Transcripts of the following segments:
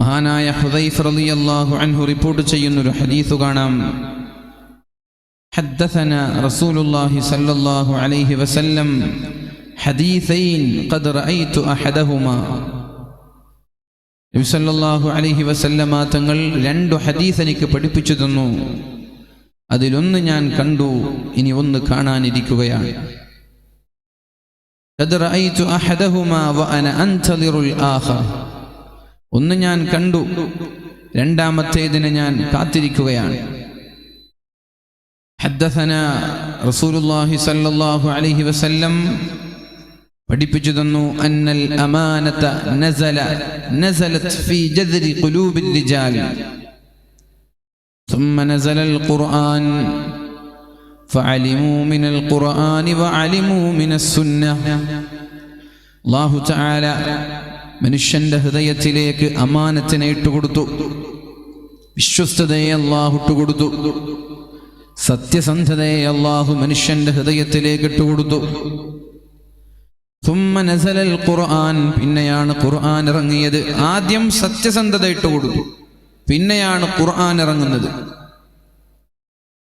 മഹാനായ ഹുദൈഫ റളിയല്ലാഹു അൻഹു റിപ്പോർട്ട് ചെയ്യുന്ന ഒരു ഹദീസ് കാണാം. ഹദ്ദസനാ റസൂലുള്ളാഹി സ്വല്ലല്ലാഹു അലൈഹി വസല്ലം ഹദീസൈൻ ഖദ് റഅയ്തു അഹദഹുമാ. നബി സല്ലല്ലാഹു അലൈഹി വസല്ലമ തങ്ങൾ രണ്ട് ഹദീസ് എനിക്ക് പഠിപ്പിച്ചു തന്നു. അതിലൊന്ന് ഞാൻ കണ്ടു, ഇനി ഒന്ന് കാണാനിരിക്കുകയാണ്. ഖദ് റഅയ്തു അഹദഹുമാ വഅന അൻതളിറുൽ ആഖർ. ഒന്ന് ഞാൻ കണ്ടു, രണ്ടാമത്തേതിനെ ഞാൻ കാത്തിരിക്കുകയാണ്. ഹദ്ദസനാ റസൂലുള്ളാഹി സ്വല്ലല്ലാഹു അലൈഹി വസല്ലം പഠിപ്പിച്ചു തന്നു, അന്നൽ അമാനത നസലത് ഫീ ജദ്രി ഖുലൂബിൽ റിജാൽ ثم نزل القرآن فعلموا من القرآن وعلموا من السنة. അല്ലാഹു തആല മനുഷ്യന്റെ ഹൃദയത്തിലേക്ക് അമാനത്തിനെ ഇട്ടുകൊടുത്തു, വിശ്വസ്തതയെ അല്ലാഹു ഇട്ടുകൊടുത്തു, സത്യസന്ധതയെ അല്ലാഹു മനുഷ്യന്റെ ഹൃദയത്തിലേക്ക് ഇട്ടുകൊടുത്തു. ثم نزل القرآن, പിന്നെയാണ് ഖുർആൻ ഇറങ്ങിയത്. ആദ്യം സത്യസന്ധത ഇട്ടുകൊടുത്തു, പിന്നെയാണ് ഖുർആൻ ഇറങ്ങുന്നത്.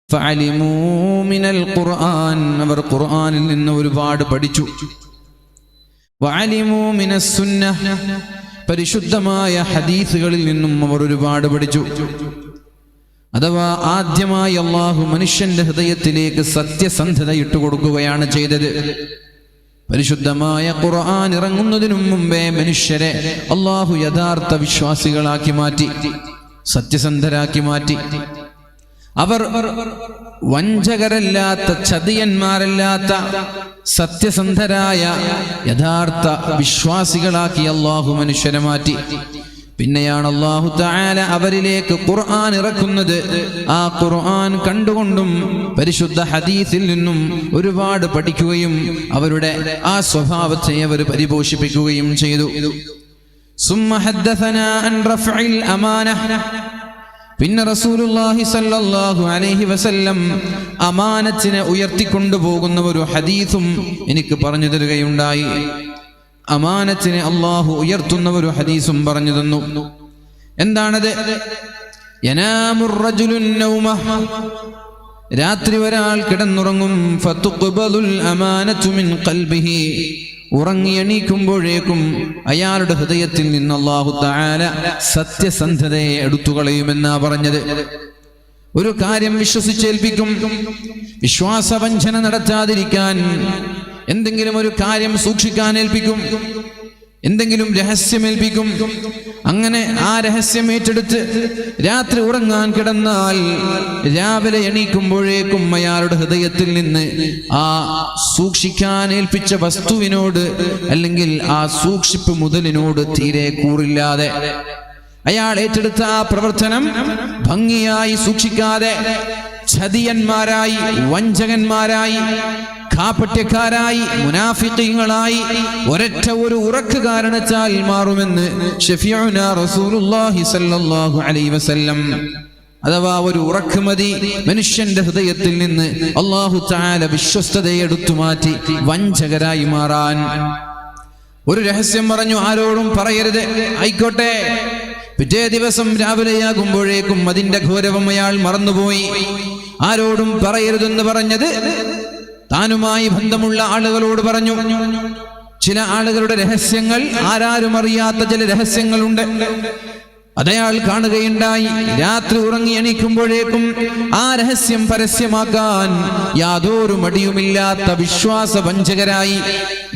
فعلموا من القرآن, അവർ ഖുർആനിൽ നിന്ന് ഒരുപാട് പഠിച്ചു. وعلموا من السنة, പരിശുദ്ധമായ ഹദീസുകളിൽ നിന്നും അവർ ഒരുപാട് പഠിച്ചു. അഥവാ ആദ്യമായി അല്ലാഹു മനുഷ്യന്റെ ഹൃദയത്തിലേക്ക് സത്യസന്ധത ഇട്ടുകൊടുക്കുകയാണ് ചെയ്തത്. പരിശുദ്ധമായ ഖുർആൻ ഇറങ്ങുന്നതിനു മുമ്പേ മനുഷ്യരെ അല്ലാഹു യഥാർത്ഥ വിശ്വാസികളാക്കി മാറ്റി, സത്യസന്ധരാക്കി മാറ്റി. അവർ വഞ്ചകരല്ലാത്ത, ചതിയന്മാരല്ലാത്ത, സത്യസന്ധരായ യഥാർത്ഥ വിശ്വാസികളാക്കി അല്ലാഹു മനുഷ്യരെ മാറ്റി. പിന്നെയാണ് അല്ലാഹു തആല അവരിലേക്ക് ഖുർആൻ ഇറക്കുന്നത്. ആ ഖുർആൻ കണ്ടുകൊണ്ടും പരിശുദ്ധ ഹദീസിൽ നിന്നും ഒരുപാട് പഠിക്കുകയും അവരുടെ ആ സ്വഭാവത്തെ അവർ പരിപോഷിപ്പിക്കുകയും ചെയ്തു. സുമ്മ ഹദ്ദസനാ അൻ റഫ്ഇൽ അമാന, പിന്നെ റസൂലുള്ളാഹി സ്വല്ലല്ലാഹു അലൈഹി വസല്ലം അമാനത്തിനെ ഉയർത്തിക്കൊണ്ടുപോകുന്ന ഒരു ഹദീസും എനിക്ക് പറഞ്ഞു തരികയുണ്ടായി. അമാനത്തിനെ അല്ലാഹു ഉയർത്തുന്ന ഒരു ഹദീസും പറഞ്ഞു തന്നു. എന്താണത്? യനാമുർ റജുലുൻ നൗമ, രാത്രി ഒരാൾ കിടന്നുറങ്ങും. ഫതുഖ്ബലുൽ അമാനതു മിൻ ഖൽബിഹി, ഉറങ്ങി എണീക്കുമ്പോഴേക്കും അയാളുടെ ഹൃദയത്തിൽ നിന്ന് അല്ലാഹു തആല സത്യസന്ധതയെ എടുത്തുകളയുമെന്നാ പറഞ്ഞത്. ഒരു കാര്യം വിശ്വസിച്ചേൽപ്പിക്കും, വിശ്വാസവഞ്ചന നടത്താതിരിക്കാൻ എന്തെങ്കിലും ഒരു കാര്യം സൂക്ഷിക്കാൻ ഏൽപ്പിക്കും, എന്തെങ്കിലും രഹസ്യമേൽപ്പിക്കും. അങ്ങനെ ആ രഹസ്യം ഏറ്റെടുത്ത് രാത്രി ഉറങ്ങാൻ കിടന്നാൽ രാവിലെ എണീക്കുമ്പോഴേക്കും അയാളുടെ ഹൃദയത്തിൽ നിന്ന് ആ സൂക്ഷിക്കാൻ ഏൽപ്പിച്ച വസ്തുവിനോട് അല്ലെങ്കിൽ ആ സൂക്ഷിപ്പ് മുതലിനോട് തീരെ കൂറില്ലാതെ അയാൾ ഏറ്റെടുത്ത ആ പ്രവർത്തനം ഭംഗിയായി സൂക്ഷിക്കാതെ ചതിയന്മാരായി, വഞ്ചകന്മാരായി, കാപട്യക്കാരായി, മുനാഫിഖീങ്ങളായി ഒരൊറ്റ ഒരു ഉറക്ക് കാരണത്താൽ മാറുമെന്ന് ശഫീഉനാ റസൂലുള്ളാഹി സ്വല്ലല്ലാഹു അലൈഹി വസല്ലം. അഥവാ ഒരു ഉറക്ക് മതി മനുഷ്യന്റെ ഹൃദയത്തിൽ നിന്ന് അല്ലാഹു തആല വിശ്വസ്തതയെ എടുത്തു മാറ്റി വഞ്ചകരായി മാറാൻ. ഒരു രഹസ്യം പറഞ്ഞു, ആരോടും പറയരുത്. ആയിക്കോട്ടെ, പിറ്റേ ദിവസം രാവിലെയാകുമ്പോഴേക്കും അതിന്റെ ഗൗരവം അയാൾ മറന്നുപോയി. ആരോടും പറയരുതെന്ന് പറഞ്ഞത് താനുമായി ബന്ധമുള്ള ആളുകളോട് പറഞ്ഞു. ചില ആളുകളുടെ രഹസ്യങ്ങൾ, ആരാരും അറിയാത്ത ചില രഹസ്യങ്ങളുണ്ട്, അതയാൾ കാണുകയുണ്ടായി. രാത്രി ഉറങ്ങി എണീക്കുമ്പോഴേക്കും ആ രഹസ്യം പരസ്യമാക്കാൻ യാതൊരു മടിയുമില്ലാത്ത വിശ്വാസവഞ്ചകരായി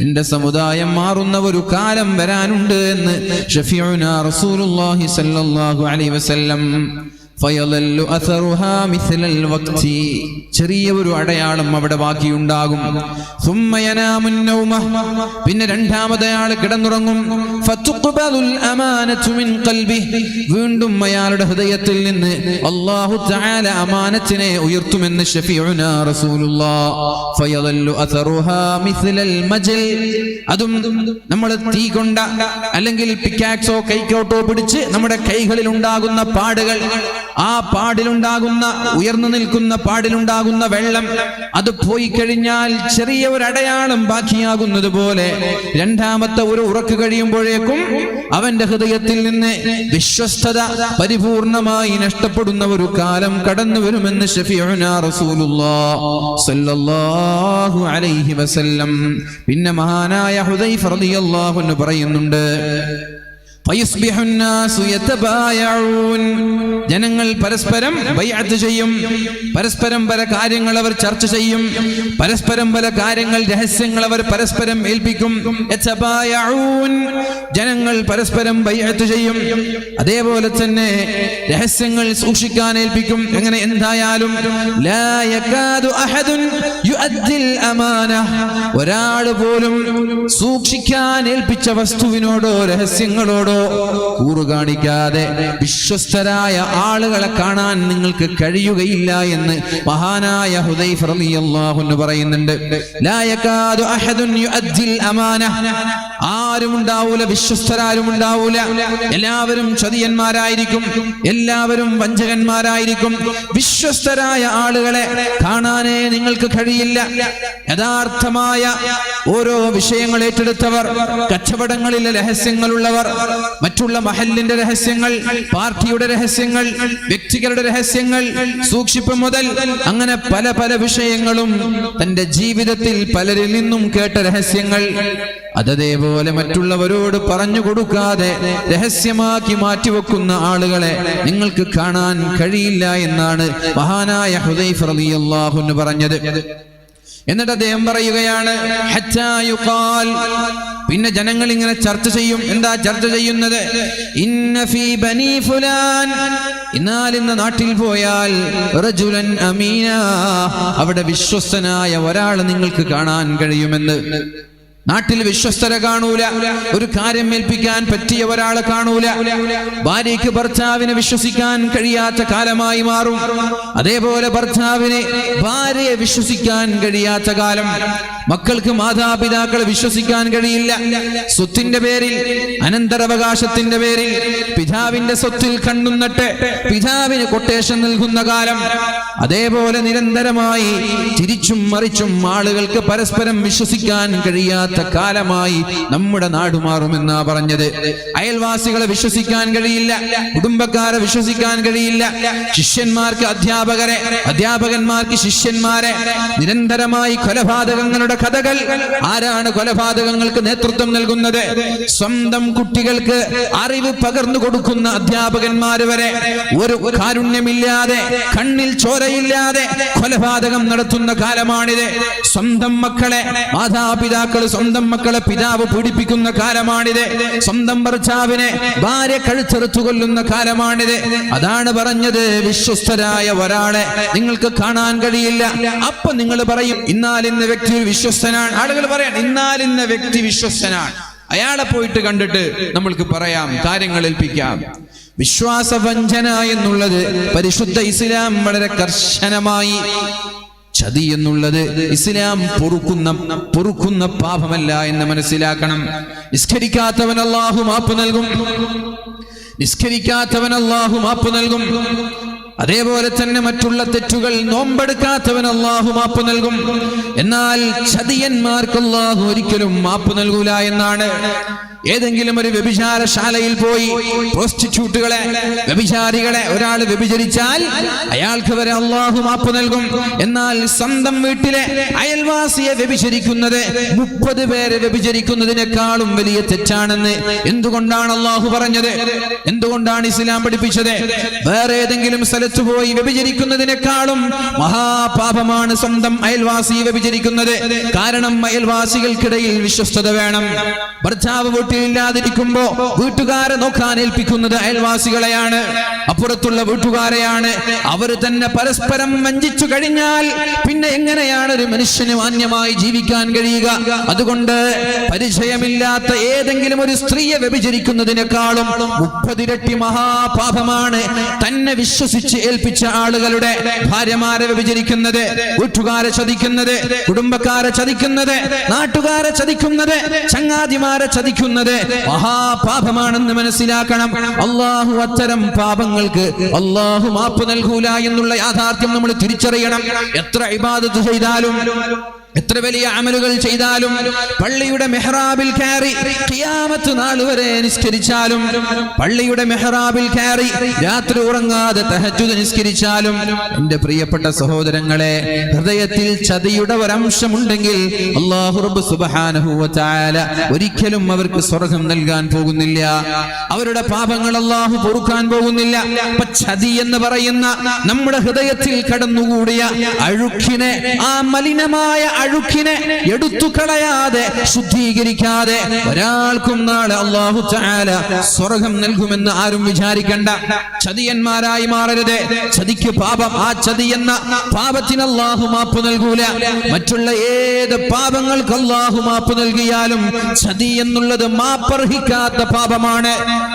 എന്റെ സമുദായം മാറുന്ന ഒരു കാലം വരാനുണ്ട് എന്ന് ശഫീഉനാ റസൂലുള്ളാഹി സ്വല്ലല്ലാഹു അലൈഹി വസല്ലം. ഫയളല്ലു അസറുഹാ മിസ്ലൽ വഖ്തി, ചെറിയ ഒരു അടയാളം അവിടെ ബാക്കിയുണ്ടാകും. സുമ്മ യനാമുൻ നൗമ, പിന്നെ രണ്ടാമതയാൾ കിടന്നുറങ്ങും. ഫതുഖ്ബലുൽ അമാനതു മിൻ ഖൽബിഹി, വീണ്ടും അയാളുടെ ഹൃദയത്തിൽ നിന്ന് അല്ലാഹു തആല അമാനത്തിനെ ഉയർത്തുമെന്ന് ശഫീഉനാ റസൂലുള്ളാഹ്. ഫയളല്ലു അസറുഹാ മിസ്ലൽ മജൽ, അതും നമ്മൾ തീ കൊണ്ട അല്ലെങ്കിൽ പിക്കാക്സോ കൈക്കോട്ടോ പിടിച്ച് നമ്മുടെ കൈകളിൽ ഉണ്ടാകുന്ന പാടുകൾ ആ പാടിലുണ്ടാകുന്ന ഉയർന്നു നിൽക്കുന്ന പാടിലുണ്ടാകുന്ന വെള്ളം അത് പോയി കഴിഞ്ഞാൽ ചെറിയ ഒരു അടയാളം ബാക്കിയാകുന്നത് പോലെ രണ്ടാമത്തെ ഒരു ഉറക്ക് കഴിയുമ്പോഴേക്കും അവന്റെ ഹൃദയത്തിൽ നിന്ന് വിശ്വസ്തത പരിപൂർണമായി നഷ്ടപ്പെടുന്ന ഒരു കാലം കടന്നു വരുമെന്ന് ശഫീഉനാ റസൂലുള്ളാഹി സ്വല്ലല്ലാഹു അലൈഹി വസല്ലം. പിന്നെ മഹാനായ ഹുദൈഫ റളിയല്ലാഹു അൻഹു പറയുന്നുണ്ട്, ജനങ്ങൾ പരസ്പരം ബൈഅത്ത് ചെയ്യും, പരസ്പരം പല കാര്യങ്ങൾ അവർ ചർച്ച ചെയ്യും, പരസ്പരം പല കാര്യങ്ങൾ രഹസ്യങ്ങൾ അവർ പരസ്പരം ഏൽപ്പിക്കും. ജനങ്ങൾ പരസ്പരം ബൈഅത്ത് ചെയ്യും, അതേപോലെ തന്നെ രഹസ്യങ്ങൾ സൂക്ഷിക്കാൻ ഏൽപ്പിക്കും. അങ്ങനെ എന്തായാലും ലാ യകാദു അഹദുൻ യുഅദ്ദിൽ അമാന, ഒരാൾ പോലും സൂക്ഷിക്കാൻ ഏൽപ്പിച്ച വസ്തുവിനോടോ രഹസ്യങ്ങളോടോ കൂറു കാണിക്കാതെ വിശ്വസ്തരായ ആളുകളെ കാണാൻ നിങ്ങൾക്ക് കഴിയുകയില്ല എന്ന് മഹാനായ ഹുദൈഫ റളിയല്ലാഹു അൻഹു പറയുന്നുണ്ട്. ലാ യകാദു അഹദുൻ യുഅദ്ദിൽ അമാന, ആരും ഉണ്ടാവൂല, വിശ്വസ്തരാരും ഉണ്ടാവൂല. എല്ലാവരും ചതിയന്മാരായിരിക്കും, എല്ലാവരും വഞ്ചകന്മാരായിരിക്കും. വിശ്വസ്തരായ ആളുകളെ കാണാനേ നിങ്ങൾക്ക് കഴിയില്ല. യഥാർത്ഥമായ ഓരോ വിഷയങ്ങൾ ഏറ്റെടുത്തവർ, കച്ചവടങ്ങളിലെ രഹസ്യങ്ങളുള്ളവർ, മറ്റുള്ള മഹല്ലിന്റെ രഹസ്യങ്ങൾ, പാർട്ടിയുടെ രഹസ്യങ്ങൾ, വ്യക്തികളുടെ രഹസ്യങ്ങൾ, സൂക്ഷിപ്പ് മുതൽ അങ്ങനെ പല പല വിഷയങ്ങളും തന്റെ ജീവിതത്തിൽ പലരിൽ നിന്നും കേട്ട രഹസ്യങ്ങൾ അതേപോലെ മറ്റുള്ളവരോട് പറഞ്ഞു കൊടുക്കാതെ രഹസ്യമാക്കി മാറ്റിവെക്കുന്ന ആളുകളെ നിങ്ങൾക്ക് കാണാൻ കഴിയില്ല എന്നാണ് മഹാനായ ഹുദൈഫ റളിയല്ലാഹു അൻഹു പറഞ്ഞത്. എന്നിട്ട് അദ്ദേഹം പറയുകയാണ്, ഹത്താ യുഖാൽ, പിന്നെ ജനങ്ങൾ ഇങ്ങനെ ചർച്ച ചെയ്യും. എന്താ ചർച്ച ചെയ്യുന്നത്? ഇന്ന ഫീ ബനി ഫുലാൻ, എന്നാൽ ഇന്ന് നാട്ടിൽ പോയാൽ റജുലൻ അമീന, അവിടെ വിശ്വസ്തനായ ഒരാളെ നിങ്ങൾക്ക് കാണാൻ കഴിയുമെന്ന്. നാട്ടിൽ വിശ്വസ്തരെ കാണൂല, ഒരു കാര്യം ഏൽപ്പിക്കാൻ പറ്റിയ ഒരാളെ കാണൂല. ഭാര്യയ്ക്ക് ഭർത്താവിനെ വിശ്വസിക്കാൻ കഴിയാത്ത കാലമായി മാറും. അതേപോലെ ഭർത്താവിനെ ഭാര്യയെ വിശ്വസിക്കാൻ കഴിയാത്ത കാലം, മക്കൾക്ക് മാതാപിതാക്കളെ വിശ്വസിക്കാൻ കഴിയില്ല. സ്വത്തിന്റെ പേരിൽ, അനന്തരാവകാശത്തിന്റെ പേരിൽ പിതാവിന്റെ സ്വത്തിൽ കണ്ണുനട്ട് പിതാവിന് കൊട്ടേഷൻ നൽകുന്ന കാലം. അതേപോലെ നിരന്തരമായി തിരിച്ചും മറിച്ചും ആളുകൾക്ക് പരസ്പരം വിശ്വസിക്കാൻ കഴിയാത്ത കാലമായി നമ്മുടെ നാട് മാറുമെന്നാ പറഞ്ഞത്. അയൽവാസികളെ വിശ്വസിക്കാൻ കഴിയില്ല, കുടുംബക്കാരെ വിശ്വസിക്കാൻ കഴിയില്ല, ശിഷ്യന്മാർക്ക് അധ്യാപകരെ, അധ്യാപകന്മാർക്ക് ശിഷ്യന്മാരെ. നിരന്തരമായി കൊലപാതകങ്ങളുടെ കഥകൾ. ആരാണ് കൊലപാതകങ്ങൾക്ക് നേതൃത്വം നൽകുന്നത്? സ്വന്തം കുട്ടികൾക്ക് അറിവ് പകർന്നു കൊടുക്കുന്ന അധ്യാപകന്മാര് വരെ ഒരു കാരുണ്യമില്ലാതെ, കണ്ണിൽ ചോരയില്ലാതെ കൊലപാതകം നടത്തുന്ന കാലമാണിത്. സ്വന്തം മക്കളെ മാതാപിതാക്കൾ, സ്വന്തം മക്കളെ പിതാവ് പീഡിപ്പിക്കുന്ന കാലമാണിത്. സ്വന്തം ഭർത്താവിനെ ഭാര്യ കഴുത്തെറുത്തു കൊല്ലുന്ന കാലമാണിത്. അതാണ് പറഞ്ഞത്, വിശ്വസ്തരായ ഒരാളെ നിങ്ങൾക്ക് കാണാൻ കഴിയില്ല. അപ്പൊ നിങ്ങൾ പറയും, ഇന്നാലിന്ന വ്യക്തി വിശ്വസ്തനാണ്. ആളുകൾ പറയാൻ, ഇന്നാലിന്ന വ്യക്തി വിശ്വസ്തനാണ്, അയാളെ പോയിട്ട് കണ്ടിട്ട് നമ്മൾക്ക് പറയാം, കാര്യങ്ങൾ ഏൽപ്പിക്കാം. വിശ്വാസവഞ്ചന എന്നുള്ളത് പരിശുദ്ധ ഇസ്ലാം വളരെ കർശനമായി, ചതി എന്നുള്ളത് ഇസ്ലാം പൊറുക്കുന്ന പാപമല്ല എന്ന് മനസ്സിലാക്കണം. നിസ്കരിക്കാത്തവൻ അല്ലാഹു മാപ്പ് നൽകും, നിസ്കരിക്കാത്തവൻ അല്ലാഹു മാപ്പ് നൽകും. അതേപോലെ തന്നെ മറ്റുള്ള തെറ്റുകൾ, നോമ്പെടുക്കാത്തവൻ അല്ലാഹു മാപ്പ് നൽകും. എന്നാൽ ചതിയന്മാർക്ക് അല്ലാഹു ഒരിക്കലും മാപ്പ് നൽകൂല എന്നാണ്. ഏതെങ്കിലും ഒരു വ്യഭിചാരശാലയിൽ പോയി പ്രോസ്റ്റിറ്റ്യൂട്ടുകളെ, വ്യഭിചാരികളെ ഒരാൾ വ്യഭിചരിച്ചാൽ അയാൾക്ക് വരെ അല്ലാഹു മാപ്പ് നൽകും. എന്നാൽ സ്വന്തം വീട്ടിലെ അയൽവാസിയെ വ്യഭിചരിക്കുന്നത് 30 പേരെ വ്യഭിചരിക്കുന്നതിനേക്കാളും വലിയ തെറ്റാണെന്ന് എന്തുകൊണ്ടാണ് അല്ലാഹു പറഞ്ഞത്? എന്തുകൊണ്ടാണ് ഇസ്ലാം പഠിപ്പിച്ചത്? വേറെ ഏതെങ്കിലും സ്ഥലത്ത് പോയി വ്യഭിചരിക്കുന്നതിനേക്കാളും മഹാപാപമാണ് സ്വന്തം അയൽവാസിയെ വ്യഭിചരിക്കുന്നത്. കാരണം അയൽവാസികൾക്കിടയിൽ വിശ്വസ്തത വേണം. ഭർത്താവ് വീട്ടിലില്ലാതിരിക്കുമ്പോ വീട്ടുകാരെ നോക്കാൻ ഏൽപ്പിക്കുന്നത് അയൽവാസികളെയാണ്, അപ്പുറത്തുള്ള വീട്ടുകാരെയാണ്. അവർ തന്നെ പരസ്പരം വഞ്ചിച്ചു കഴിഞ്ഞാൽ പിന്നെ എങ്ങനെയാണ് ഒരു മനുഷ്യന് മാന്യമായി ജീവിക്കാൻ കഴിയുക? അതുകൊണ്ട് പരിചയമില്ലാത്ത ഏതെങ്കിലും ഒരു സ്ത്രീയെ വ്യഭിചരിക്കുന്നതിനേക്കാളും 30 ഇരട്ടി മഹാപാപമാണ് തന്നെ വിശ്വസിച്ച് ഏൽപ്പിച്ച ആളുകളുടെ ഭാര്യമാരെ വ്യഭിചരിക്കുന്നത്, വീട്ടുകാരെ ചതിക്കുന്നത്, കുടുംബക്കാരെ ചതിക്കുന്നത്, നാട്ടുകാരെ ചതിക്കുന്നത്, ചങ്ങാതിമാരെ ചതിക്കുന്നത്. നടത്തുന്നത് മഹാപാപമാണെന്ന് മനസ്സിലാക്കണം. അള്ളാഹു അത്തരം പാപങ്ങൾക്ക് അള്ളാഹു മാപ്പ് നൽകൂല എന്നുള്ള യാഥാർത്ഥ്യം നമ്മൾ തിരിച്ചറിയണം. എത്ര ഇബാദത്ത് ചെയ്താലും, എത്ര വലിയ അമലുകൾ ചെയ്താലും, പള്ളിയുടെ മെഹ്റാബിൽ കയറി ഖിയാമത്ത് നാൾ വരെ നിസ്കരിച്ചാലും, പള്ളിയുടെ മെഹ്റാബിൽ കയറി രാത്രി ഉറങ്ങാതെ തഹജ്ജുദ് നിസ്കരിച്ചാലും, എന്റെ പ്രിയപ്പെട്ട സഹോദരങ്ങളെ, ഹൃദയത്തിൽ ചതിയുടെ ഒരംശമുണ്ടെങ്കിൽ അല്ലാഹു റബ്ബ് സുബ്ഹാനഹു വ തആല ഒരിക്കലും അവർക്ക് സ്വർഗ്ഗം നൽകാൻ പോകുന്നില്ല. അവരുടെ പാപങ്ങൾ അല്ലാഹു പൊറുക്കാൻ പോകുന്നില്ല. അപ്പൊ ചതി എന്ന് പറയുന്ന നമ്മുടെ ഹൃദയത്തിൽ കടന്നുകൂടിയ അഴുക്കിനെ, ആ മലിനമായ അഴുക്കിനെ എടുത്തു കളയാതെ ശുദ്ധീകരിക്കാതെ ഒരാൾക്കും നാളെ അല്ലാഹു തആല സ്വർഗ്ഗം നൽകുമെന്ന് ആരും വിചാരിക്കണ്ട. ചതിയന്മാരായി മാറരുത്. ചതിക്ക് പാപം, ആ ചതി എന്ന പാപത്തിന് അല്ലാഹു മാപ്പ് നൽകൂല. മറ്റുള്ള ഏത് പാപങ്ങൾക്ക് അല്ലാഹു മാപ്പ് നൽകിയാലും ചതി എന്നുള്ളത് മാപ്പർഹിക്കാത്ത പാപമാണ്.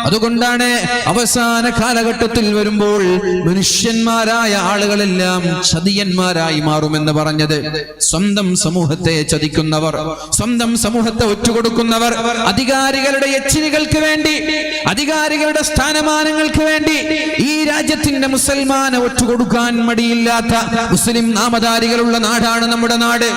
അതുകൊണ്ടാണ് അവസാന കാലഘട്ടത്തിൽ വരുമ്പോൾ മനുഷ്യന്മാരായ ആളുകളെല്ലാം ചതിയന്മാരായി മാറുമെന്ന് പറഞ്ഞത്. സ്വന്തം സമൂഹത്തെ ചതിക്കുന്നവർ, സ്വന്തം സമൂഹത്തെ ഒറ്റുകൊടുക്കുന്നവർ, അധികാരികളുടെ എച്ചിലുകൾക്ക് വേണ്ടി, അധികാരികളുടെ സ്ഥാനമാനങ്ങൾക്ക് വേണ്ടി ഈ രാജ്യത്തിന്റെ മുസൽമാനെ ഒറ്റുകൊടുക്കാൻ മടിയില്ലാത്ത മുസ്ലിം നാമധാരികളുള്ള നാടാണ് നമ്മുടെ നാട്.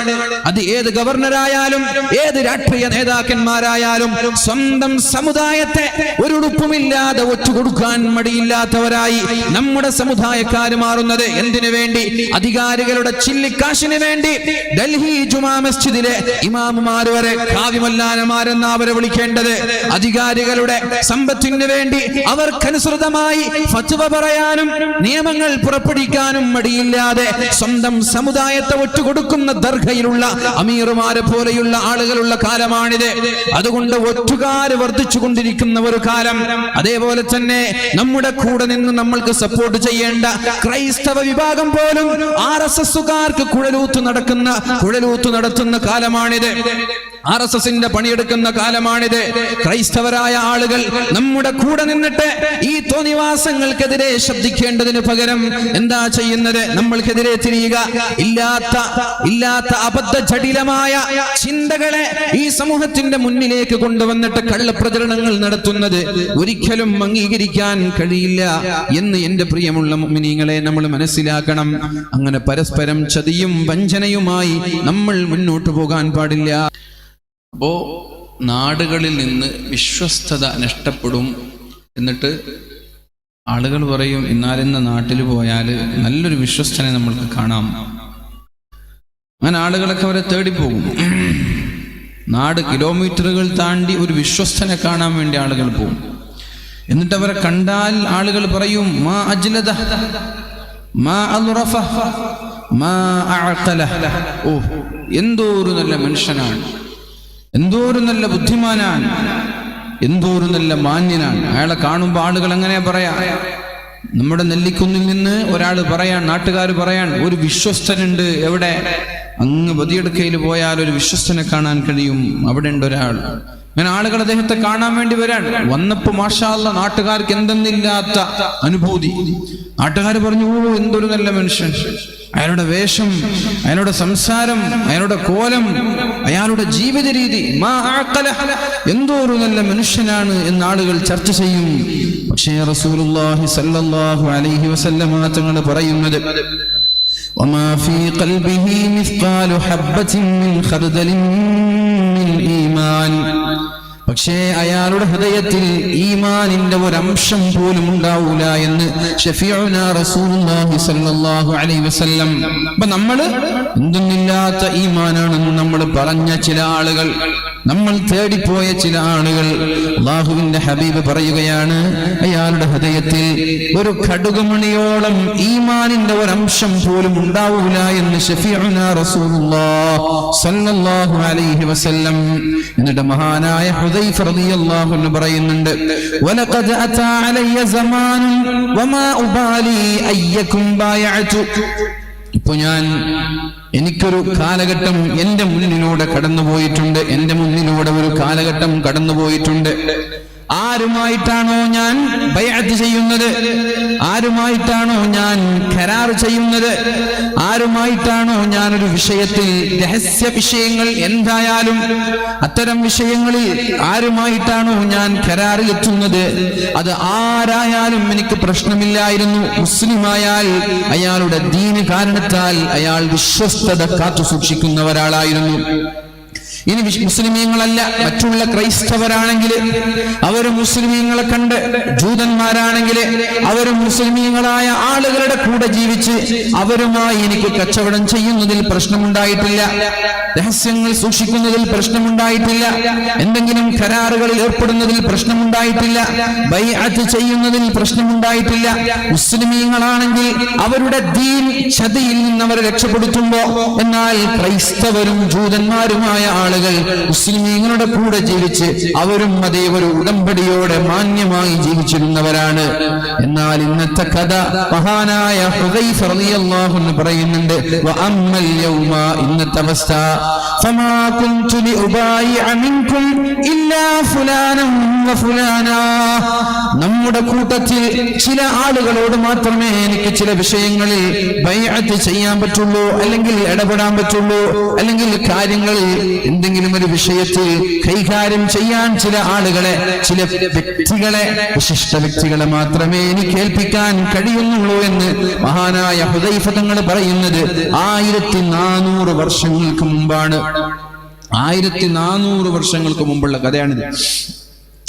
അത് ഏത് ഗവർണറായാലും, ഏത് രാഷ്ട്രീയ നേതാക്കന്മാരായാലും സ്വന്തം സമുദായത്തെ ഒരു ഉടുപ്പുമില്ലാതെ ഒറ്റുകൊടുക്കാൻ മടിയില്ലാത്തവരായി നമ്മുടെ സമുദായക്കാർ മാറുന്നത് എന്തിനു വേണ്ടി? അധികാരികളുടെ ചില്ലിക്കാശിന് വേണ്ടി. ഡൽഹി ജുമാ മസ്ജിദിലെ ഇമാമുമാർ വരെ കാവ്യമല്ലാനമാരെന്ന് അവരെ വിളിക്കേണ്ടത്. അധികാരികളുടെ സമ്പത്തിന് വേണ്ടി അവർക്കനുസൃതമായി ഫത്വ പറയാനും നിയമങ്ങൾ പുറപ്പെടുവിക്കാനും മടിയില്ലാതെ സ്വന്തം സമുദായത്തെ ഒറ്റുകൊടുക്കുന്ന ദർഗയിലുള്ള അമീറുമാരെ പോലെയുള്ള ആളുകളുള്ള കാലമാണിത്. അതുകൊണ്ട് ഒറ്റുകാര് വർദ്ധിച്ചുകൊണ്ടിരിക്കുന്ന ഒരു കാലം. അതേപോലെ തന്നെ നമ്മുടെ കൂടെ നിന്ന് നമ്മൾക്ക് സപ്പോർട്ട് ചെയ്യേണ്ട ക്രൈസ്തവ വിഭാഗം പോലും RSSകാർക്ക് കുഴലൂത്ത് നടത്തുന്ന കാലമാണിത്. RSSന്റെ പണിയെടുക്കുന്ന കാലമാണിത്. ക്രൈസ്തവരായ ആളുകൾ നമ്മുടെ കൂടെ നിന്നിട്ട് ഈ തോന്നിവാസങ്ങൾക്കെതിരെ ശബ്ദിക്കേണ്ടതിന് പകരം എന്താ ചെയ്യുന്നത്? നമ്മൾക്കെതിരെ തിരിയുക. ഇല്ലാത്ത അബദ്ധ ജടിലമായ ചിന്തകളെ ഈ സമൂഹത്തിന്റെ മുന്നിലേക്ക് കൊണ്ടുവന്നിട്ട് കള്ളപ്രചരണങ്ങൾ നടത്തുന്നത് ഒരിക്കലും അംഗീകരിക്കാൻ കഴിയില്ല എന്ന് എന്റെ പ്രിയമുള്ള മുഅ്മിനീങ്ങളെ നമ്മൾ മനസ്സിലാക്കണം. അങ്ങനെ പരസ്പരം ചതിയും വഞ്ചനയുമായി നമ്മൾ മുന്നോട്ട് പോകാൻ പാടില്ല. അപ്പോ നാടുകളിൽ നിന്ന് വിശ്വസ്തത നഷ്ടപ്പെടും. എന്നിട്ട് ആളുകൾ പറയും, ഇന്നാലിന്ന നാട്ടിൽ പോയാൽ നല്ലൊരു വിശ്വസ്തനെ നമ്മൾക്ക് കാണാം. അങ്ങനെ ആളുകളൊക്കെ അവരെ തേടിപ്പോകും. നാട് കിലോമീറ്ററുകൾ താണ്ടി ഒരു വിശ്വസ്തനെ കാണാൻ വേണ്ടി ആളുകൾ പോകും. എന്നിട്ട് അവരെ കണ്ടാൽ ആളുകൾ പറയും, മാ അജ്ലദ മാ അൽറഫ മാ അഅഖല. ഓ, എന്തോ ഒരു നല്ല മനുഷ്യനാണ്, എന്തോ ഒരു നല്ല ബുദ്ധിമാനാണ്, എന്തോ ഒരു നല്ല മാന്യനാണ്. അയാളെ കാണുമ്പോൾ ആളുകൾ അങ്ങനെ പറയാ. നമ്മുടെ നെല്ലിക്കുന്നിൽ നിന്ന് ഒരാൾ പറയാൻ, നാട്ടുകാർ പറയാൻ, ഒരു വിശ്വസ്തനുണ്ട്. എവിടെ? അങ്ങ് ബദിയടുക്കയിൽ പോയാൽ ഒരു വിശ്വസ്തനെ കാണാൻ കഴിയും, അവിടെ ഉണ്ട് ഒരാൾ. അങ്ങനെ ആളുകൾ അദ്ദേഹത്തെ കാണാൻ വേണ്ടി വരാൻ. വന്നപ്പോ മാഷാ അല്ലാഹ് നാട്ടുകാർക്ക് എന്തെന്നില്ലാത്ത അനുഭൂതി. നാട്ടുകാർ പറഞ്ഞു, ഓ എന്തൊരു നല്ല മനുഷ്യൻ, അയാളുടെ വേഷം, അയാളുടെ സംസാരം, അയാളുടെ കോലം, അയാളുടെ ജീവിത രീതി, എന്തോ ഒരു നല്ല മനുഷ്യനാണ് എന്ന് ആളുകൾ ചർച്ച ചെയ്യും. പക്ഷേ റസൂലുള്ളാഹി സ്വല്ലല്ലാഹു അലൈഹി വസല്ലമ തങ്ങൾ പറയുന്നത്, വമാ ഫീ ഖൽബിഹി മിസ്ഖാലു ഹബ്ബത്തിൻ മിൻ ഖർദലിൻ മിൻ ഈമാൻ. പക്ഷേ അയാളുടെ ഹൃദയത്തിൽ ഈമാനിന്റെ ഒരംശം പോലും ഉണ്ടാവൂല എന്ന് ഷഫീഉനാ റസൂലുള്ളാഹി സ്വല്ലല്ലാഹു അലൈഹി വസല്ലം. അപ്പൊ നമ്മള് എന്തൊന്നില്ലാത്ത ഈമാനാണെന്ന് നമ്മൾ പറഞ്ഞ ചില ആളുകൾ, നമ്മൾ തേടിപ്പോയ ചില ആളുകൾ, അല്ലാഹുവിന്റെ ഹബീബ് പറയുകയാണ്, അയാളുടെ ഹൃദയത്തിൽ ഒരു കടുകുമണിയോളം ഈമാനിന്റെ ഒരംശം പോലും ഉണ്ടാവൂല എന്ന് ഷഫീഉനാ റസൂലുള്ളാഹി സ്വല്ലല്ലാഹു അലൈഹി വസല്ലം. എന്നിട്ട് മഹാനായ ഹുദൈഫ റളിയല്ലാഹു അൻഹു പറയുന്നുണ്ട്, വലഖദ് അതാ അലയ്യ സമാനുൻ വമാ ഉബാലി അയ്യകും ബായഅതു. ഇപ്പൊ എനിക്കൊരു കാലഘട്ടം എന്റെ മുന്നിലൂടെ കടന്നുപോയിട്ടുണ്ട്. എന്റെ മുന്നിലൂടെ ഒരു കാലഘട്ടം കടന്നുപോയിട്ടുണ്ട്. ആരുമായിട്ടാണോ ഞാൻ ബൈഅത്ത് ചെയ്യുന്നത്, ആരുമായിട്ടാണോ ഞാൻ കരാർ ചെയ്യുന്നത്, ആരുമായിട്ടാണോ ഞാനൊരു വിഷയത്തിൽ രഹസ്യ വിഷയങ്ങൾ എന്തായാലും അത്തരം വിഷയങ്ങളിൽ ആരുമായിട്ടാണോ ഞാൻ കരാറിലെത്തുന്നത്, അത് ആരായാലും എനിക്ക് പ്രശ്നമില്ലായിരുന്നു. മുസ്ലിമായാൽ അയാളുടെ ദീന് കാരണത്താൽ അയാൾ വിശ്വസ്തത കാത്തു സൂക്ഷിക്കുന്ന ഒരാളായിരുന്നു. ഇനി മുസ്ലിമീങ്ങളല്ല, മറ്റുള്ള ക്രൈസ്തവരാണെങ്കിൽ അവരും മുസ്ലിമീങ്ങളെ കണ്ട്, ജൂതന്മാരാണെങ്കിൽ അവരും മുസ്ലിമീങ്ങളായ ആളുകളുടെ കൂടെ ജീവിച്ച് അവരുമായി എനിക്ക് കച്ചവടം ചെയ്യുന്നതിൽ പ്രശ്നമുണ്ടായിട്ടില്ല, രഹസ്യങ്ങൾ സൂക്ഷിക്കുന്നതിൽ പ്രശ്നമുണ്ടായിട്ടില്ല, എന്തെങ്കിലും കരാറുകളിൽ ഏർപ്പെടുന്നതിൽ പ്രശ്നമുണ്ടായിട്ടില്ല, ബൈഅത്ത് ചെയ്യുന്നതിൽ പ്രശ്നമുണ്ടായിട്ടില്ല. മുസ്ലിമീങ്ങളാണെങ്കിൽ അവരുടെ ദീൻ ചതിയിൽ നിന്ന് അവരെ രക്ഷപ്പെടുത്തുമ്പോ, എന്നാൽ ക്രൈസ്തവരും ജൂതന്മാരുമായ ആളുകൾ മുസ്ലിമീങ്ങളുടെ കൂടെ ജീവിച്ച് അവരും അതേ ഒരു ഉടമ്പടിയോടെ മാന്യമായി ജീവിച്ചിരുന്നവരാണ്. എന്നാൽ ഇന്നത്തെ കഥ മഹാനായ ഹുദൈഫ റളിയല്ലാഹു അൻഹു പറയുന്നുണ്ട്, വഅമ്മൽ യൗമ, ഇന്നത്തെ അവസ്ഥ, ഫമാ കുൻതു ലിഉബായിഅ മിൻകും ഇല്ലാ ഫുലാനം വഫുലാനാ, നമ്മുടെ കൂട്ടത്തിൽ ചില ആളുകളോട് മാത്രമേ എനിക്ക് ചില വിഷയങ്ങളിൽ ബൈഅത്ത് ചെയ്യാൻ പറ്റുള്ളൂ, അല്ലെങ്കിൽ ഇടപെടാൻ പറ്റുള്ളൂ, അല്ലെങ്കിൽ കാര്യങ്ങളിൽ എന്തെങ്കിലും ഒരു വിഷയത്തിൽ കൈകാര്യം ചെയ്യാൻ ചില ആളുകളെ, ചില വ്യക്തികളെ, വിശിഷ്ട വ്യക്തികളെ മാത്രമേ എനിക്ക് ഏൽപ്പിക്കാൻ കഴിയുന്നുള്ളൂ എന്ന് മഹാനായ ഹുദൈഫ തങ്ങൾ പറയുന്നത് 1400 വർഷങ്ങൾക്ക് മുമ്പാണ്. 1400 വർഷങ്ങൾക്ക് മുമ്പുള്ള കഥയാണിത്.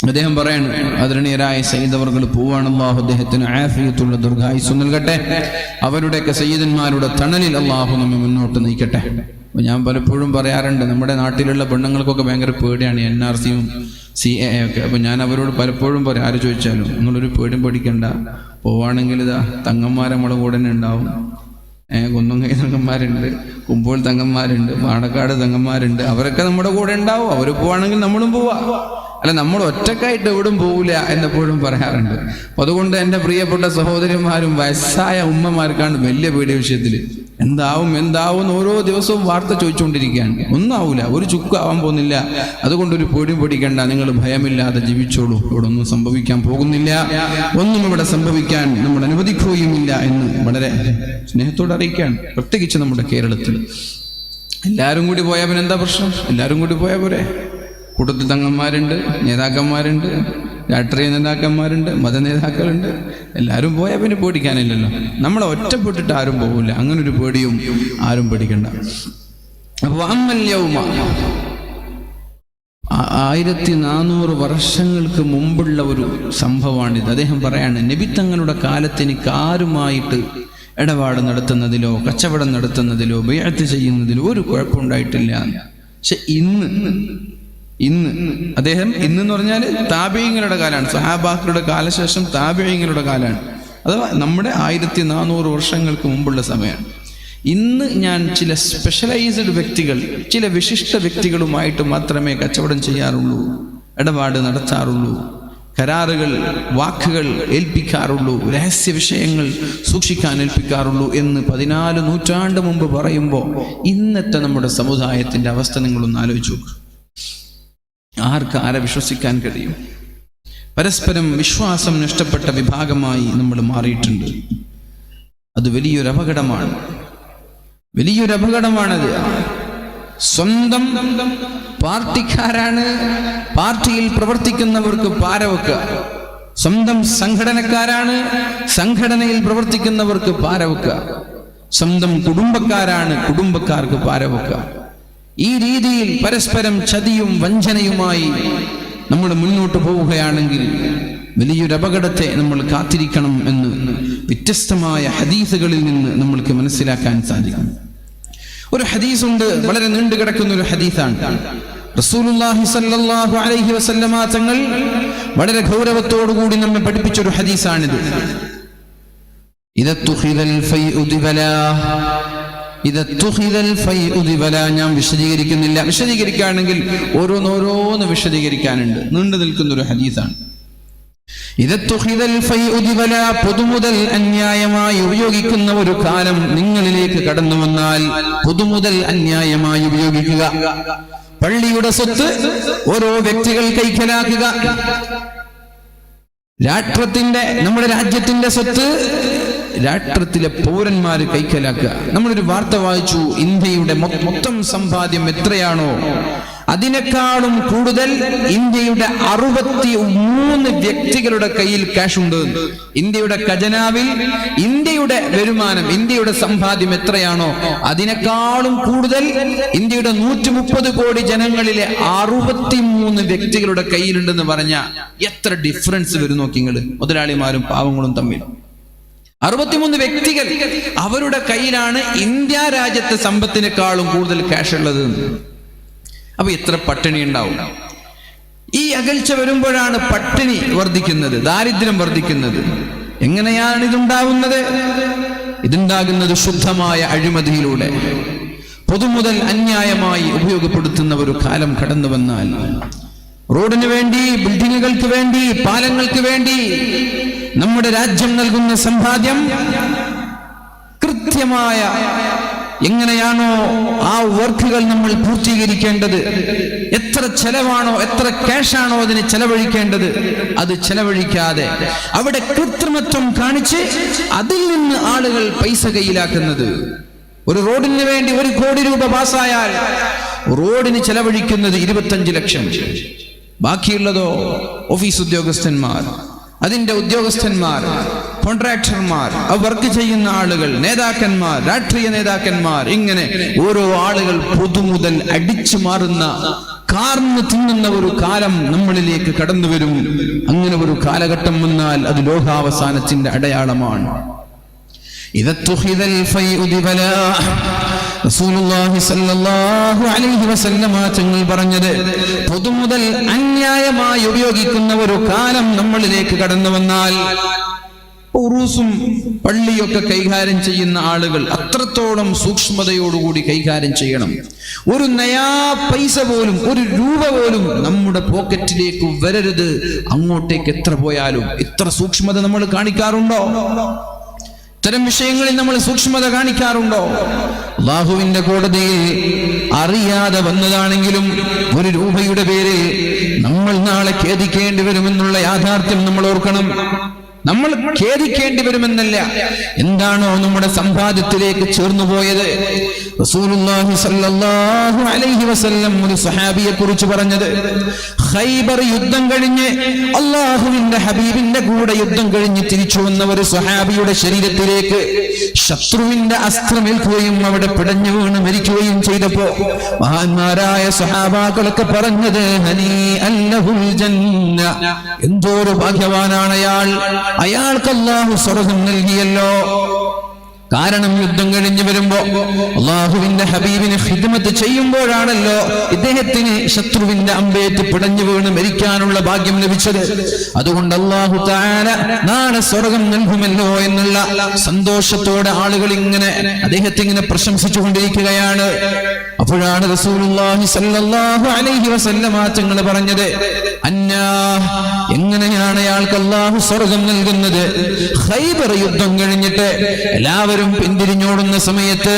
അദ്ദേഹം പറയാണ്, ആദരണീയരായ സയ്യിദ് അവർകൾ പോവാണ്, അല്ലാഹു അദ്ദേഹത്തിന് ആഫിയത്തുള്ള ദീർഘായുസ്സ് നൽകട്ടെ, അവരുടെയൊക്കെ സയ്യിദന്മാരുടെ തണലിൽ അല്ലാഹു നമ്മെ മുന്നോട്ട് നയിക്കട്ടെ. ഞാൻ പലപ്പോഴും പറയാറുണ്ട്, നമ്മുടെ നാട്ടിലുള്ള പെണ്ണുങ്ങൾക്കൊക്കെ ഭയങ്കര പേടിയാണ് NRCയും CAA ഒക്കെ. അപ്പൊ ഞാൻ അവരോട് പലപ്പോഴും പറയും, ആര് ചോദിച്ചാലും നിങ്ങളൊരു പേടിയും പഠിക്കണ്ട, പോവാണെങ്കിൽ ഇതാ തങ്ങന്മാരെ നമ്മളെ കൂടെ തന്നെ ഉണ്ടാവും. കുന്നംകൈ തങ്ങന്മാരുണ്ട്, കുമ്പോൾ തങ്ങന്മാരുണ്ട്, പാണക്കാട് തങ്ങന്മാരുണ്ട്, അവരൊക്കെ നമ്മുടെ കൂടെ ഉണ്ടാവും. അവർ പോവാണെങ്കിൽ നമ്മളും പോവാ, അല്ല നമ്മൾ ഒറ്റക്കായിട്ട് എവിടും പോവില്ല എന്നെപ്പോഴും പറയാറുണ്ട്. അപ്പൊ അതുകൊണ്ട് എൻ്റെ പ്രിയപ്പെട്ട സഹോദരിമാരും വയസ്സായ ഉമ്മമാർക്കാണ് വലിയ പേടി വിഷയത്തിൽ. എന്താവും ഓരോ ദിവസവും വാർത്ത ചോദിച്ചുകൊണ്ടിരിക്കുകയാണ്. ഒന്നും ആവൂല, ഒരു ചുക്ക് ആവാൻ പോകുന്നില്ല. അതുകൊണ്ടൊരു പേടിയും പേടിക്കണ്ട, നിങ്ങൾ ഭയമില്ലാതെ ജീവിച്ചോളൂ, ഇവിടെ ഒന്നും സംഭവിക്കാൻ പോകുന്നില്ല, ഒന്നും ഇവിടെ സംഭവിക്കാൻ നമ്മൾ അനുവദിക്കുകയുമില്ല എന്ന് വളരെ സ്നേഹത്തോടെ അറിയിക്കുകയാണ്. പ്രത്യേകിച്ച് നമ്മുടെ കേരളത്തിൽ എല്ലാവരും കൂടി പോയാൽ പിന്നെ എന്താ പ്രശ്നം? എല്ലാവരും കൂടി പോയാൽ പോരെ? കൂട്ടത്തിൽ തങ്ങന്മാരുണ്ട്, നേതാക്കന്മാരുണ്ട്, രാഷ്ട്രീയ നേതാക്കന്മാരുണ്ട്, മത നേതാക്കളുണ്ട്, എല്ലാവരും പോയാൽ പിന്നെ പേടിക്കാനില്ലല്ലോ. നമ്മളെ ഒറ്റപ്പെട്ടിട്ട് ആരും പോകില്ല, അങ്ങനൊരു പേടിയും ആരും പേടിക്കണ്ട. അപ്പൊ അമ്മൽ യൗമ, 1400 വർഷങ്ങൾക്ക് മുമ്പുള്ള ഒരു സംഭവമാണിത്. അദ്ദേഹം പറയാണ്, നബി തങ്ങളുടെ കാലത്ത് എനിക്ക് ആരുമായിട്ട് ഇടപാട് നടത്തുന്നതിലോ കച്ചവടം നടത്തുന്നതിലോ ബൈഅത്ത് ചെയ്യുന്നതിലോ ഒരു കുഴപ്പമുണ്ടായിട്ടില്ല. പക്ഷെ ഇന്ന് അദ്ദേഹം എന്ന് പറഞ്ഞാൽ താബിഈങ്ങളുടെ കാലാണ്, സഹാബാക്കളുടെ കാലശേഷം താബിഈങ്ങളുടെ കാലാണ്, അഥവാ നമ്മുടെ 1400 വർഷങ്ങൾക്ക് മുമ്പുള്ള സമയമാണ്. ഇന്ന് ഞാൻ ചില സ്പെഷ്യലൈസ്ഡ് വ്യക്തികൾ, ചില വിശിഷ്ട വ്യക്തികളുമായിട്ട് മാത്രമേ കച്ചവടം ചെയ്യാറുള്ളൂ, ഇടപാട് നടത്താറുള്ളൂ, കരാറുകൾ, വാക്കുകൾ ഏൽപ്പിക്കാറുള്ളൂ, രഹസ്യ വിഷയങ്ങൾ സൂക്ഷിക്കാൻ ഏൽപ്പിക്കാറുള്ളൂ എന്ന് 14 നൂറ്റാണ്ട് മുമ്പ് പറയുമ്പോൾ ഇന്നത്തെ നമ്മുടെ സമുദായത്തിന്റെ അവസ്ഥ നിങ്ങളൊന്ന് ആലോചിച്ചു നോക്കുക. ആരെ വിശ്വസിക്കാൻ കഴിയും? പരസ്പരം വിശ്വാസം നഷ്ടപ്പെട്ട വിഭാഗമായി നമ്മൾ മാറിയിട്ടുണ്ട്. അത് വലിയൊരു അപകടമാണത്. സ്വന്തം പാർട്ടിക്കാരാണ്, പാർട്ടിയിൽ പ്രവർത്തിക്കുന്നവർക്ക് പാരവെക്കുക. സ്വന്തം സംഘടനക്കാരാണ്, സംഘടനയിൽ പ്രവർത്തിക്കുന്നവർക്ക് പാരവെക്കുക. സ്വന്തം കുടുംബക്കാരാണ്, കുടുംബക്കാർക്ക് പാരവെക്കുക. ഈ രീതിയിൽ പരസ്പരം ചതിയും വഞ്ചനയുമായി നമ്മൾ മുന്നോട്ട് പോവുകയാണെങ്കിൽ വലിയൊരു അപകടത്തെ നമ്മൾ കാത്തിരിക്കണം എന്ന് വ്യത്യസ്തമായ ഹദീസുകളിൽ നിന്ന് നമ്മൾക്ക് മനസ്സിലാക്കാൻ സാധിക്കും. ഒരു ഹദീസുണ്ട്, വളരെ നീണ്ടു കിടക്കുന്ന ഒരു ഹദീസാണ്. റസൂലുള്ളാഹി സ്വല്ലല്ലാഹു അലൈഹി വസല്ലമ തങ്ങൾ വളരെ ഗൗരവത്തോടു കൂടി നമ്മെ പഠിപ്പിച്ച ഒരു ഹദീസാണിത്. ഞാൻ വിശദീകരിക്കുന്നില്ല, വിശദീകരിക്കുകയാണെങ്കിൽ ഓരോന്ന് വിശദീകരിക്കാനുണ്ട്. നീണ്ടു നിൽക്കുന്ന ഒരു ഹദീസാണ്. പൊതുമുതൽ അന്യായമായി ഉപയോഗിക്കുന്ന ഒരു കാലം നിങ്ങളിലേക്ക് കടന്നു വന്നാൽ പൊതുമുതൽ അന്യായമായി ഉപയോഗിക്കുക. പള്ളിയുടെ സ്വത്ത് ഓരോ വ്യക്തികൾ കൈക്കലാക്കുക, നമ്മുടെ രാജ്യത്തിന്റെ സ്വത്ത് രാഷ്ട്രത്തിലെ പൗരന്മാര് കൈക്കലാക്കുക. നമ്മളൊരു വാർത്ത വായിച്ചു, ഇന്ത്യയുടെ മൊത്തം സമ്പാദ്യം എത്രയാണോ അതിനേക്കാളും കൂടുതൽ ഇന്ത്യയുടെ 63 വ്യക്തികളുടെ കയ്യിൽ ക്യാഷ് ഉണ്ട്. ഇന്ത്യയുടെ ഖജനാവിൽ ഇന്ത്യയുടെ വരുമാനം, ഇന്ത്യയുടെ സമ്പാദ്യം എത്രയാണോ അതിനേക്കാളും കൂടുതൽ ഇന്ത്യയുടെ 130 കോടി ജനങ്ങളിലെ 63 വ്യക്തികളുടെ കയ്യിലുണ്ടെന്ന് പറഞ്ഞ എത്ര ഡിഫറൻസ് വരും നോക്കി നിങ്ങൾ, മുതലാളിമാരും പാവങ്ങളും തമ്മിൽ. 63 വ്യക്തികൾ, അവരുടെ കയ്യിലാണ് ഇന്ത്യ രാജ്യത്തെ സമ്പത്തിനേക്കാളും കൂടുതൽ ക്യാഷ് ഉള്ളത്. അപ്പൊ എത്ര പട്ടിണി ഉണ്ടാവും? ഈ അകൽച്ച വരുമ്പോഴാണ് പട്ടിണി വർദ്ധിക്കുന്നത്, ദാരിദ്ര്യം വർദ്ധിക്കുന്നത്. എങ്ങനെയാണ് ഇതുണ്ടാവുന്നത്? ഇതുണ്ടാകുന്നത് ശുദ്ധമായ അഴിമതിയിലൂടെ. പൊതുമുതൽ അന്യായമായി ഉപയോഗപ്പെടുത്തുന്ന ഒരു കാലം കടന്നു വന്നാൽ, റോഡിന് വേണ്ടി, ബിൽഡിങ്ങുകൾക്ക് വേണ്ടി, പാലങ്ങൾക്ക് വേണ്ടി നമ്മുടെ രാജ്യം നൽകുന്ന സമ്പാദ്യം കൃത്യമായ എങ്ങനെയാണോ ആ വർക്കുകൾ നമ്മൾ പൂർത്തീകരിക്കേണ്ടത്, എത്ര ചെലവാണോ, എത്ര ക്യാഷാണോ അതിന് ചെലവഴിക്കേണ്ടത്, അത് ചെലവഴിക്കാതെ അവിടെ കൃത്രിമത്വം കാണിച്ച് അതിൽ നിന്ന് ആളുകൾ പൈസ കയ്യിലാക്കുന്നത്. ഒരു റോഡിന് വേണ്ടി 1 കോടി രൂപ പാസ്സായാൽ റോഡിന് ചെലവഴിക്കുന്നത് 25 ലക്ഷം. ബാക്കിയുള്ളതോ ഓഫീസ് ഉദ്യോഗസ്ഥന്മാർ, അതിന്റെ ഉദ്യോഗസ്ഥന്മാർ, കോൺട്രാക്ടർമാർ, വർക്ക് ചെയ്യുന്ന ആളുകൾ, നേതാക്കന്മാർ, രാഷ്ട്രീയ നേതാക്കന്മാർ, ഇങ്ങനെ ഓരോ ആളുകൾ പൊതുമുതൽ അടിച്ചു മാറുന്ന, കാർന്ന് തിന്നുന്ന ഒരു കാലം നമ്മളിലേക്ക് കടന്നു വരും. അങ്ങനെ ഒരു കാലഘട്ടം വന്നാൽ അത് ലോകാവസാനത്തിന്റെ അടയാളമാണ്. റസൂലുള്ളാഹി സ്വല്ലല്ലാഹു അലൈഹി വസല്ലമ തങ്ങൾ പറഞ്ഞത്, പൊതുമുതൽ അന്യായമായി ഉപയോഗിക്കുന്ന ഒരു കാലം നമ്മളിലേക്ക് കടന്നു വന്നാൽ, ഉറൂസും പള്ളിയൊക്കെ കൈകാര്യം ചെയ്യുന്ന ആളുകൾ അത്രത്തോളം സൂക്ഷ്മതയോടുകൂടി കൈകാര്യം ചെയ്യണം. ഒരു നയാ പൈസ പോലും, 1 രൂപ പോലും നമ്മുടെ പോക്കറ്റിലേക്ക് വരരുത്. അങ്ങോട്ടേക്ക് എത്ര പോയാലും. ഇത്ര സൂക്ഷ്മത നമ്മൾ കാണിക്കാറുണ്ടോ? ഇത്തരം വിഷയങ്ങളിൽ നമ്മൾ സൂക്ഷ്മത കാണിക്കാറുണ്ടോ? അല്ലാഹുവിന്റെ കോടതിയിൽ അറിയാതെ വന്നതാണെങ്കിലും 1 രൂപയുടെ പേരിൽ നമ്മൾ നാളെ ഖേദിക്കേണ്ടി വരുമെന്നുള്ള യാഥാർത്ഥ്യം നമ്മൾ ഓർക്കണം. നമ്മൾ ഖേദിക്കേണ്ടി വരുമെന്നല്ല, എന്താണോ നമ്മുടെ സമ്പാദ്യത്തിലേക്ക് ചേർന്നു പോയത്. റസൂലുള്ളാഹി സ്വല്ലല്ലാഹു അലൈഹി വസല്ലം ഒരു സ്വഹാബിയെ കുറിച്ച് പറഞ്ഞത്, ഖൈബർ യുദ്ധം കഴിഞ്ഞ് അല്ലാഹുവിന്റെ ഹബീബിന്റെ കൂടെ യുദ്ധം കഴിഞ്ഞ് തിരിച്ചു വന്ന ഒരു സ്വഹാബിയുടെ ശരീരത്തിലേക്ക് ശത്രുവിന്റെ അസ്ത്രമേൽക്കുകയും അവിടെ പിടഞ്ഞു വീണ് മരിക്കുകയും ചെയ്തപ്പോ മഹാന്മാരായ സ്വഹാബാക്കളൊക്കെ പറഞ്ഞത്, ഹനീഅൻ ലഹുൽ ജന്ന, എന്തോരു ഭാഗ്യവാനാണ് അയാൾക്ക് അല്ലാഹു സ്വർഗ്ഗം നൽകിയല്ലോ. കാരണം യുദ്ധം കഴിഞ്ഞു വരുമ്പോ അല്ലാഹുവിന്റെ ഹബീബിനെ ഖിദ്മത്ത് ചെയ്യുമ്പോഴാണല്ലോ ഇദ്ദേഹത്തിന് ശത്രുവിന്റെ അമ്പേറ്റ് പിടഞ്ഞു വീണ് മരിക്കാനുള്ള ഭാഗ്യം ലഭിച്ചത്. അതുകൊണ്ട് അല്ലാഹു തആല നാളെ സ്വർഗ്ഗം നൽകുമല്ലോ എന്നുള്ള സന്തോഷത്തോടെ ആളുകൾ ഇങ്ങനെ അദ്ദേഹത്തെ ഇങ്ങനെ പ്രശംസിച്ചുകൊണ്ടിരിക്കുകയാണ്. അപ്പോഴാണ് റസൂലുള്ളാഹി സ്വല്ലല്ലാഹു അലൈഹി വസല്ലമ തങ്ങൾ പറഞ്ഞത്, അന്നാ, എങ്ങനെയാണ് അയാൾക്ക് അല്ലാഹു സ്വർഗ്ഗം നൽകുന്നത്? ഖൈബർ യുദ്ധം കഴിഞ്ഞിട്ട് എല്ലാവരും പിന്തിരിഞ്ഞോടുന്ന സമയത്ത്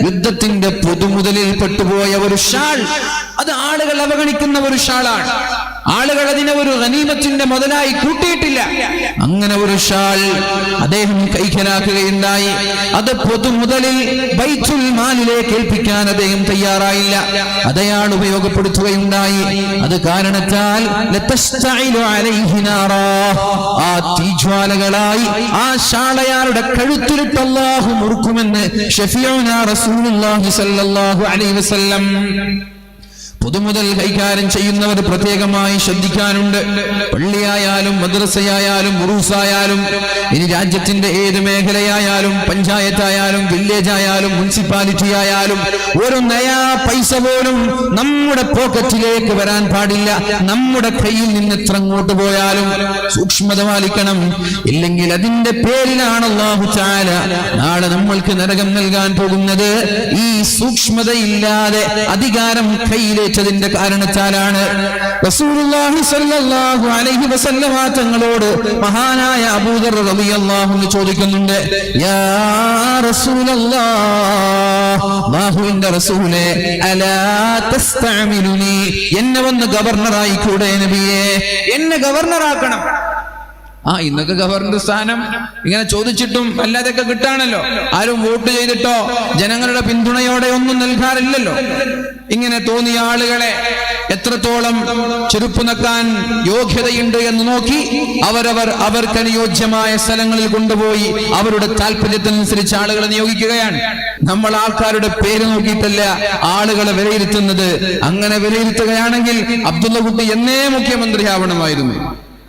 യുദ്ധത്തിന്റെ പൊതുമുതലിൽ പെട്ടുപോയ ഒരു ഷാൾ, അത് ആളുകൾ അവഗണിക്കുന്ന ഒരു ഷാളാണ്. ആളുകൾ അതിനെ ഒരു ഗനീമത്തിന്റെ മുതലായി കൂട്ടിയിട്ടില്ല. അങ്ങനെ ഒരു ഷാൾ അദ്ദേഹം കൈക്കലാക്കുകയുണ്ടായി. അത് പൊതുമുതലിൽ ബൈത്തുൽ മാലിലേക്ക് ഏൽപ്പിക്കാൻ അദ്ദേഹം തയ്യാറായില്ല. അത് അയാൾ ഉപയോഗപ്പെടുത്തുകയുണ്ടായി. അത് കാരണത്താൽ ആ തീജ്വാലകളായി ആ ഷാൾ അയാളുടെ കഴുത്തിലിട്ട് അല്ലാഹു മുറുക്കുമെന്ന് ശഫീഉനാ റസൂലുള്ളാഹി സ്വല്ലല്ലാഹു അലൈഹി വസല്ലം. പൊതുമുതൽ കൈകാര്യം ചെയ്യുന്നവർ പ്രത്യേകമായി ശ്രദ്ധിക്കാനുണ്ട്. പള്ളിയായാലും മദ്രസയായാലും ഉറൂസായാലും ഇനി രാജ്യത്തിന്റെ ഏത് മേഖലയായാലും പഞ്ചായത്തായാലും വില്ലേജായാലും മുനിസിപ്പാലിറ്റി ആയാലും ഒരു നയാ പൈസ പോലും നമ്മുടെ പോക്കറ്റിലേക്ക് വരാൻ പാടില്ല. നമ്മുടെ കയ്യിൽ നിന്ന് എത്ര അങ്ങോട്ട് പോയാലും സൂക്ഷ്മത പാലിക്കണം. ഇല്ലെങ്കിൽ അതിന്റെ പേരിലാണ് അല്ലാഹു തആല നാളെ നമ്മൾക്ക് നരകം നൽകാൻ പോകുന്നത്. ഈ സൂക്ഷ്മതയില്ലാതെ അധികാരം കയ്യിലേറ്റതിന്റെ കാരണത്താലാണ്. റസൂലുള്ളാഹി സ്വല്ലല്ലാഹു അലൈഹി വസല്ലമ തങ്ങളോട് മഹാനായ അബൂദർ റളിയല്ലാഹു അൻഹു ചോദിക്കുന്നുണ്ട്, യാ റസൂലല്ലാഹ്, അല്ലാഹുവിന്റെ റസൂലേ, അലാ തസ്തഅമിലുനി, എന്നെ വന്ന് ഗവർണറായി കൂടെ നബിയേ, എന്നെ ഗവർണറാക്കണം. ഇന്നൊക്കെ ഗവർണർ സ്ഥാനം ഇങ്ങനെ ചോദിച്ചിട്ടും അല്ലാതെയൊക്കെ കിട്ടാണല്ലോ. ആരും വോട്ട് ചെയ്തിട്ടോ ജനങ്ങളുടെ പിന്തുണയോടെ ഒന്നും നൽകാറില്ലല്ലോ. ഇങ്ങനെ തോന്നിയ ആളുകളെ എത്രത്തോളം ചെരുപ്പ് നക്കാൻ യോഗ്യതയുണ്ട് എന്ന് നോക്കി അവർക്കനുയോജ്യമായ സ്ഥലങ്ങളിൽ കൊണ്ടുപോയി അവരുടെ താല്പര്യത്തിനനുസരിച്ച് ആളുകളെ നിയോഗിക്കുകയാണ്. നമ്മൾ ആൾക്കാരുടെ പേര് നോക്കിയിട്ടല്ല ആളുകളെ വിലയിരുത്തുന്നത്. അങ്ങനെ വിലയിരുത്തുകയാണെങ്കിൽ അബ്ദുള്ള കുട്ടി എന്നേ മുഖ്യമന്ത്രിയാവണമായിരുന്നു.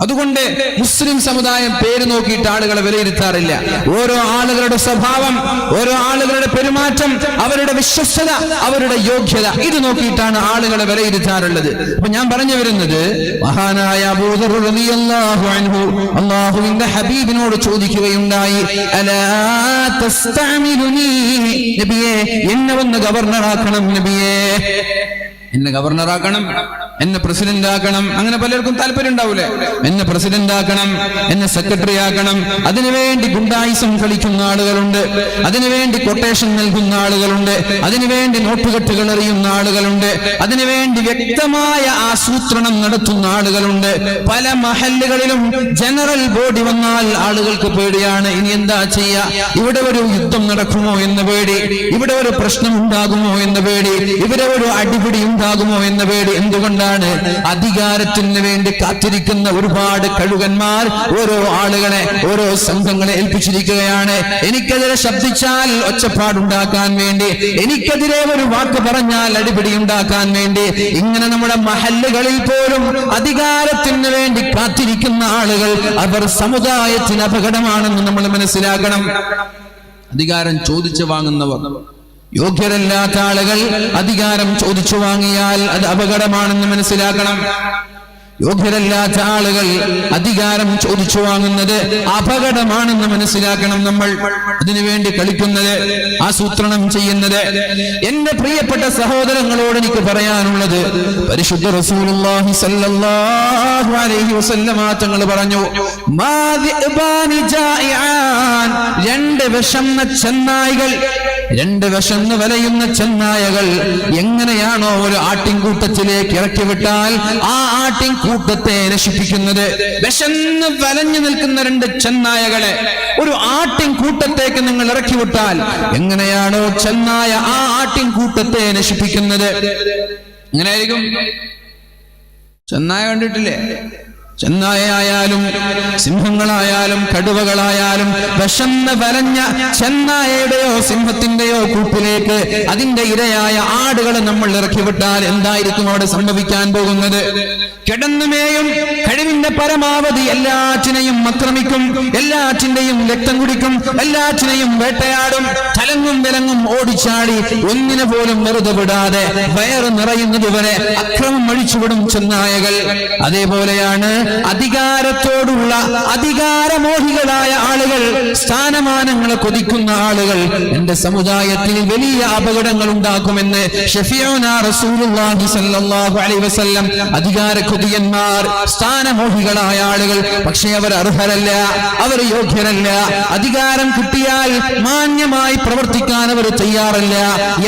അതുകൊണ്ട് മുസ്ലിം സമുദായം പേര് നോക്കിയിട്ട് ആളുകളെ വിലയിരുത്താറില്ല. ഓരോ ആളുകളുടെ സ്വഭാവം, ഓരോ ആളുകളുടെ പെരുമാറ്റം, അവരുടെ വിശ്വസ്തത, അവരുടെ യോഗ്യത, ഇത് നോക്കിയിട്ടാണ് ആളുകളെ വിലയിരുത്താറുള്ളത്. അപ്പൊ ഞാൻ പറഞ്ഞു വരുന്നത്, മഹാനായ അബൂ ദർ റളിയല്ലാഹു അൻഹു അല്ലാഹുവിന്റെ ഹബീബിനോട് ചോദിക്കുകയുണ്ടായി, അലാ തസ്തഅമിലുനി നബിയേ, എന്നെ ഒന്ന് ഗവർണറാക്കണം നബിയേ, എന്നെ ഗവർണറാക്കണം, എന്നെ പ്രസിഡന്റ് ആക്കണം. അങ്ങനെ പലർക്കും താല്പര്യം ഉണ്ടാവൂലേ, എന്നെ പ്രസിഡന്റ് ആക്കണം, എന്നെ സെക്രട്ടറി ആക്കണം. അതിനുവേണ്ടി ഗുണ്ടായിസം കളിക്കുന്ന ആളുകളുണ്ട്, അതിനുവേണ്ടി കൊട്ടേഷൻ നൽകുന്ന ആളുകളുണ്ട്, അതിനുവേണ്ടി നോട്ടുകെട്ടുകൾ എറിയുന്ന ആളുകളുണ്ട്, അതിനുവേണ്ടി വ്യക്തമായ ആസൂത്രണം നടത്തുന്ന ആളുകളുണ്ട്. പല മഹല്ലുകളിലും ജനറൽ ബോഡി വന്നാൽ ആളുകൾക്ക് പേടിയാണ്. ഇനി എന്താ ചെയ്യാ? ഇവിടെ ഒരു യുദ്ധം നടക്കുമോ എന്ന പേടി, ഇവിടെ ഒരു പ്രശ്നം ഉണ്ടാകുമോ എന്ന പേടി, ഇവിടെ ഒരു അടിപിടി ഉണ്ടാകുമോ എന്ന പേടി. എന്തുകൊണ്ടാണ്? അധികാരത്തിന് വേണ്ടി കാത്തിരിക്കുന്ന ഒരുപാട് കഴുകന്മാർ ഓരോ ആളുകളെ, ഓരോ സംഘങ്ങളെ ഏൽപ്പിച്ചിരിക്കുകയാണ്. എനിക്കെതിരെ ശബ്ദിച്ചാൽ ഒച്ചപ്പാടുണ്ടാക്കാൻ വേണ്ടി, എനിക്കെതിരെ ഒരു വാക്ക് പറഞ്ഞാൽ അടിപിടി ഉണ്ടാക്കാൻ വേണ്ടി. ഇങ്ങനെ നമ്മുടെ മഹല്ലുകളിൽ പോലും അധികാരത്തിന് വേണ്ടി കാത്തിരിക്കുന്ന ആളുകൾ, അവർ സമുദായത്തിന് അപകടമാണെന്ന് നമ്മൾ മനസ്സിലാക്കണം. അധികാരം ചോദിച്ചു വാങ്ങുന്നവർ, യോഗ്യരല്ലാത്ത ആളുകൾ അധികാരം ചോദിച്ചു വാങ്ങിയാൽ അത് അപകടമാണെന്ന് മനസ്സിലാക്കണം. യോഗ്യരല്ലാത്ത ആളുകൾ അധികാരം ചോദിച്ചു വാങ്ങുന്നത് അപകടമാണെന്ന് മനസ്സിലാക്കണം. നമ്മൾ അതിനുവേണ്ടി കളിക്കുന്നത്, ആസൂത്രണം ചെയ്യുന്നത്. എന്റെ പ്രിയപ്പെട്ട സഹോദരങ്ങളോട് എനിക്ക് പറയാനുള്ളത്, പരിശുദ്ധ റസൂലുള്ളാഹി സ്വല്ലല്ലാഹു അലൈഹി വസല്ലമ തങ്ങൾ പറഞ്ഞു, മാദിബാനി ജായിആൻ, രണ്ട് വിശന്ന ചെന്നായ്കൾ, രണ്ട് വിശന്ന് വലയുന്ന ചെന്നായകൾ എങ്ങനെയാണോ ഒരു ആട്ടിൻകൂട്ടത്തിലേക്ക് ഇറക്കി വിട്ടാൽ ആ ആട്ടിൻകൂട്ടത്തെ നശിപ്പിക്കുന്നത്, വിശന്ന് വലഞ്ഞു നിൽക്കുന്ന രണ്ട് ചെന്നായകളെ ഒരു ആട്ടിൻകൂട്ടത്തേക്ക് നിങ്ങൾ ഇറക്കി വിട്ടാൽ എങ്ങനെയാണോ ചെന്നായ ആ ആട്ടിൻകൂട്ടത്തെ നശിപ്പിക്കുന്നത്, എങ്ങനെയായിരിക്കും? ചെന്നായ കണ്ടിട്ടില്ലേ? ചെന്നായയായാലും സിംഹങ്ങളായാലും കടുവകളായാലും വിശന്ന് വലഞ്ഞ ചെന്നായയുടെയോ സിംഹത്തിന്റെയോ കൂട്ടിലേക്ക് അതിന്റെ ഇരയായ ആടുകളെ നമ്മൾ ഇറക്കി വിട്ടാൽ എന്തായിരിക്കും അവിടെ സംഭവിക്കാൻ പോകുന്നത്? കിടന്നുമേയും കഴിവിന്റെ പരമാവധി എല്ലാറ്റിനെയും ആക്രമിക്കും, എല്ലാറ്റിന്റെയും രക്തം കുടിക്കും, എല്ലാറ്റിനെയും വേട്ടയാടും, തലങ്ങും വിലങ്ങും ഓടിച്ചാടി ഒന്നിനെ പോലും വെറുതെ വിടാതെ വയറ് നിറയുന്നത് വരെ അക്രമം അഴിച്ചുവിടും ചെന്നായകൾ. അതേപോലെയാണ് അധികാരത്തോടുള്ള അധികാരമോഹികളായ ആളുകൾ, സ്ഥാനമാനങ്ങളെ കൊതിക്കുന്ന ആളുകൾ എന്റെ സമുദായത്തിൽ വലിയ അപകടങ്ങൾ ഉണ്ടാക്കുമെന്ന് ശഫീഉനാ റസൂലുള്ളാഹി സ്വല്ലല്ലാഹു അലൈഹി വസല്ലം. അധികാരകൊതിയന്മാർ, സ്ഥാനമോഹികളായ ആളുകൾ, പക്ഷേ അവർ അർഹരല്ല, അവർ യോഗ്യരല്ല. അധികാരം കിട്ടിയാൽ മാന്യമായി പ്രവർത്തിക്കാൻ അവർ തയ്യാറല്ല.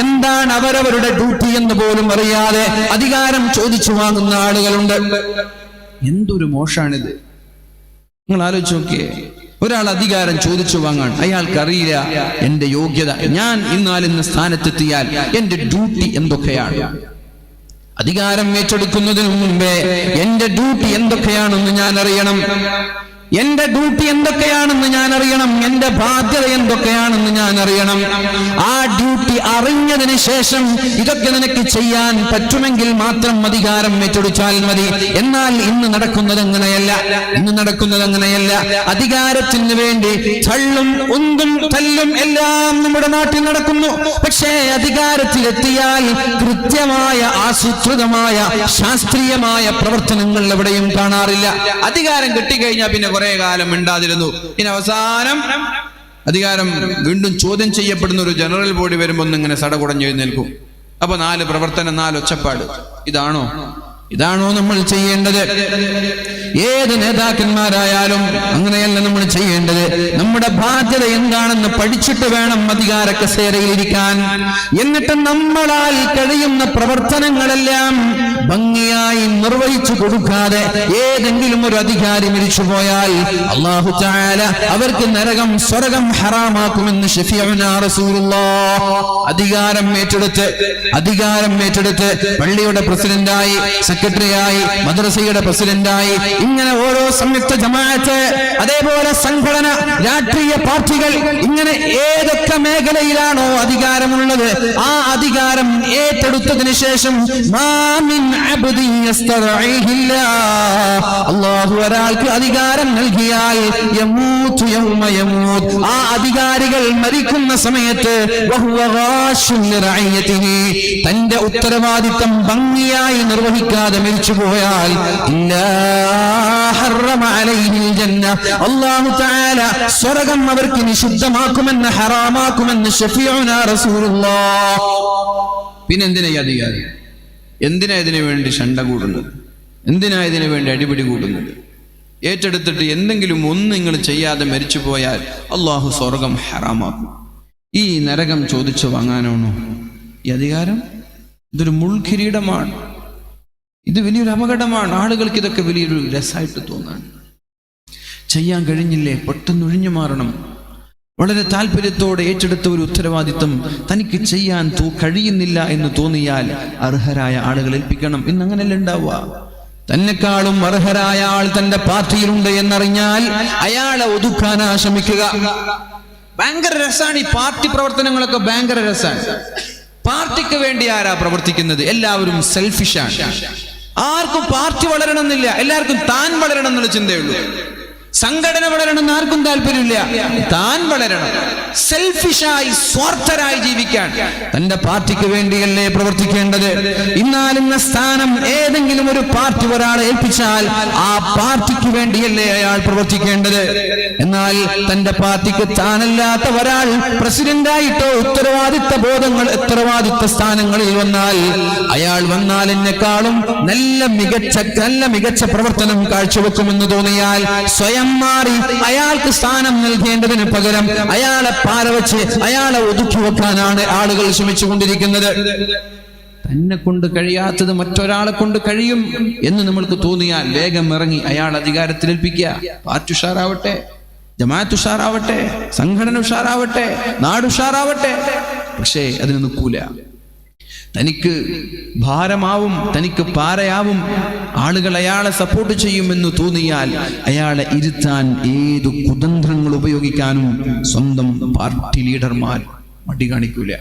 എന്താണ് അവരവരുടെ ഡ്യൂട്ടി എന്ന് പോലും അറിയാതെ അധികാരം ചോദിച്ചു വാങ്ങുന്ന ആളുകളുണ്ട്. എന്തൊരു മോശാണിത്! നിങ്ങൾ ആലോചിച്ച് നോക്കിയേ. ഒരാൾ അധികാരം ചോദിച്ചു വാങ്ങാൻ, അയാൾക്കറിയില്ല എന്റെ യോഗ്യത, ഞാൻ ഇന്നാലിന്ന സ്ഥാനത്തെത്തിയാൽ എന്റെ ഡ്യൂട്ടി എന്തൊക്കെയാണ്. അധികാരം ഏറ്റെടുക്കുന്നതിന് മുമ്പേ എന്റെ ഡ്യൂട്ടി എന്തൊക്കെയാണെന്ന് ഞാൻ അറിയണം, എന്റെ ഡ്യൂട്ടി എന്തൊക്കെയാണെന്ന് ഞാൻ അറിയണം, എന്റെ ബാധ്യത എന്തൊക്കെയാണെന്ന് ഞാൻ അറിയണം. ആ ഡ്യൂട്ടി അറിഞ്ഞതിന് ശേഷം ഇതൊക്കെ നിനക്ക് ചെയ്യാൻ പറ്റുമെങ്കിൽ മാത്രം അധികാരം ഏറ്റെടുത്താൽ മതി. എന്നാൽ ഇന്ന് നടക്കുന്നത് അങ്ങനെയല്ല, ഇന്ന് നടക്കുന്നത് അങ്ങനെയല്ല. അധികാരത്തിന് വേണ്ടി തള്ളും ഉന്തും തല്ലും എല്ലാം നമ്മുടെ നാട്ടിൽ നടക്കുന്നു. പക്ഷേ അധികാരത്തിലെത്തിയാൽ കൃത്യമായ ആസൂത്രിതമായ ശാസ്ത്രീയമായ പ്രവർത്തനങ്ങൾ എവിടെയും കാണാറില്ല. അധികാരം കിട്ടിക്കഴിഞ്ഞാൽ പിന്നെ കുറെ കാലം മിണ്ടാതിരുന്നു, ഇനി അവസാനം അധികാരം വീണ്ടും ചോദ്യം ചെയ്യപ്പെടുന്ന ഒരു ജനറൽ ബോഡി വരുമ്പോൾ ഇങ്ങനെ സടകുടഞ്ഞ് എഴുന്നേൽക്കും. അപ്പൊ 4 പ്രവർത്തനം, 4 ഒച്ചപ്പാട്. ഇതാണോ ഇതാണോ നമ്മൾ ചെയ്യേണ്ടത്? ഏത് നേതാക്കന്മാരായാലും അങ്ങനെയല്ല നമ്മൾ ചെയ്യേണ്ടത്. നമ്മുടെ ബാധ്യത എന്താണെന്ന് പഠിച്ചിട്ട് വേണം അധികാര കസേരയിൽ ഇരിക്കാൻ. എന്നിട്ട് നമ്മളാൽ കഴിയുന്ന പ്രവർത്തനങ്ങളെല്ലാം ഭംഗിയായി നിർവഹിച്ചു കൊടുക്കാതെ ഏതെങ്കിലും ഒരു അധികാരി മരിച്ചുപോയാൽ അല്ലാഹു തആല അവർക്ക് നരകം സ്വർഗ്ഗം ഹറാമാക്കുമെന്ന് ശഫീഉനാ റസൂലുള്ളാഹ്. അധികാരം ഏറ്റെടുത്ത് പള്ളിയുടെ പ്രസിഡന്റായി, സെക്രട്ടറിയായി, മദ്രസയുടെ പ്രസിഡന്റായി, ഇങ്ങനെ ഓരോ സംയുക്ത ജമാഅത്ത്, അതേപോലെ സംഘടന, രാഷ്ട്രീയ പാർട്ടികൾ, ഇങ്ങനെ ഏതൊക്കെ മേഖലയിലാണോ അധികാരമുള്ളത് ആ അധികാരം ഏറ്റെടുത്തതിന് ശേഷം അല്ലാഹു ഒരാൾക്ക് അധികാരം നൽകിയാൽ ആ അധികാരികൾ മരിക്കുന്ന സമയത്ത് തന്റെ ഉത്തരവാദിത്തം ഭംഗിയായി നിർവഹിക്കാതെ മരിച്ചുപോയാൽ അല്ലാഹു തആല സ്വർഗ്ഗം അവർക്ക് നിഷിദ്ധമാക്കുമെന്ന്, ഹറാമാക്കുമെന്ന് ശഫീഉനാ റസൂലുള്ളാഹ്. പിന്നെന്തിനാ ഈ അധികാരം? എന്തിനാ ഇതിനു വേണ്ടി ശണ്ട കൂടുന്നത്? എന്തിനാ ഇതിനു വേണ്ടി അടിപിടി കൂടുന്നത്? ഏറ്റെടുത്തിട്ട് എന്തെങ്കിലും ഒന്ന് നിങ്ങൾ ചെയ്യാതെ മരിച്ചുപോയാൽ അല്ലാഹു സ്വർഗ്ഗം ഹറാമാക്കും. ഈ നരകം ചോദിച്ചു വാങ്ങാനാണോ ഈ അധികാരം? ഇതൊരു മുൾക്കിരീടമാണ്. ഇത് വലിയൊരു അപകടമാണ്. ആളുകൾക്ക് ഇതൊക്കെ വലിയൊരു രസമായിട്ട് തോന്നാണ്. ചെയ്യാൻ കഴിഞ്ഞില്ലേ, പെട്ടെന്ന് ഒഴിഞ്ഞു മാറണം. വളരെ താല്പര്യത്തോടെ ഏറ്റെടുത്ത ഒരു ഉത്തരവാദിത്വം തനിക്ക് ചെയ്യാൻ കഴിയുന്നില്ല എന്ന് തോന്നിയാൽ അർഹരായ ആളുകൾ ഏൽപ്പിക്കണം. ഇന്ന് അങ്ങനെയല്ല ഉണ്ടാവുക. തന്നെക്കാളും അർഹരായ ആൾ തന്റെ പാർട്ടിയിലുണ്ട് എന്നറിഞ്ഞാൽ അയാളെ ഒതുക്കാനാ ശ്രമിക്കുക. ഭയങ്കര രസാണ് ഈ പാർട്ടി പ്രവർത്തനങ്ങളൊക്കെ, ഭയങ്കര രസാണ്. പാർട്ടിക്ക് വേണ്ടി ആരാ പ്രവർത്തിക്കുന്നത്? എല്ലാവരും സെൽഫിഷാണ്. ആർക്കും പാർട്ടി വളരണമെന്നില്ല, എല്ലാവർക്കും താൻ വളരണം എന്നുള്ള ചിന്തയുള്ളൂ. സംഘടന വളരണമെന്ന് ആർക്കും താല്പര്യമില്ല, താൻ വളരണം. സെൽഫിഷായി, സ്വാർത്ഥരായി ജീവിക്കാൻ. തന്റെ പാർട്ടിക്ക് വേണ്ടിയല്ലേ പ്രവർത്തിക്കേണ്ടത്? ഇന്നാലുന്ന സ്ഥാനം ഏതെങ്കിലും ഒരു പാർട്ടി ഒരാളെ ഏൽപ്പിച്ചാൽ ആ പാർട്ടിക്ക് വേണ്ടിയല്ലേ അയാൾ പ്രവർത്തിക്കേണ്ടത്? എന്നാൽ തന്റെ പാർട്ടിക്ക് താനല്ലാത്ത ഒരാൾ പ്രസിഡന്റായിട്ടോ ഉത്തരവാദിത്ത സ്ഥാനങ്ങളിൽ വന്നാൽ അയാൾ വന്നാൽ എന്നെക്കാളും നല്ല മികച്ച പ്രവർത്തനം കാഴ്ചവെക്കുമെന്ന് തോന്നിയാൽ സ്വയം മാറി അയാൾക്ക് സ്ഥാനം നൽകേണ്ടതിന് പകരം അയാളെ പാരവച്ച് അയാളെ ഒതുക്കി വെക്കാനാണ് ആളുകൾ ശ്രമിച്ചുകൊണ്ടിരിക്കുന്നത്. തന്നെ കൊണ്ട് കഴിയാത്തത് മറ്റൊരാളെ കൊണ്ട് കഴിയും എന്ന് നമ്മൾക്ക് തോന്നിയാൽ വേഗം ഇറങ്ങി അയാൾ അധികാരത്തിലേൽപ്പിക്കുക. പാർട്ടി ഉഷാറാവട്ടെ, ജമാഅത്ത് ഉഷാറാവട്ടെ, സംഘടന ഉഷാറാവട്ടെ, നാട് ഉഷാറാവട്ടെ. പക്ഷേ അതിന് നിൽക്കൂല. തനിക്ക് ഭാരമാവും, തനിക്ക് പാരയാവും, ആളുകൾ അയാളെ സപ്പോർട്ട് ചെയ്യുമെന്ന് തോന്നിയാൽ അയാളെ ഇരുത്താൻ ഏതു കുതന്ത്രങ്ങൾ ഉപയോഗിക്കാനും സ്വന്തം പാർട്ടി ലീഡർമാർ മടി കാണിക്കൂല.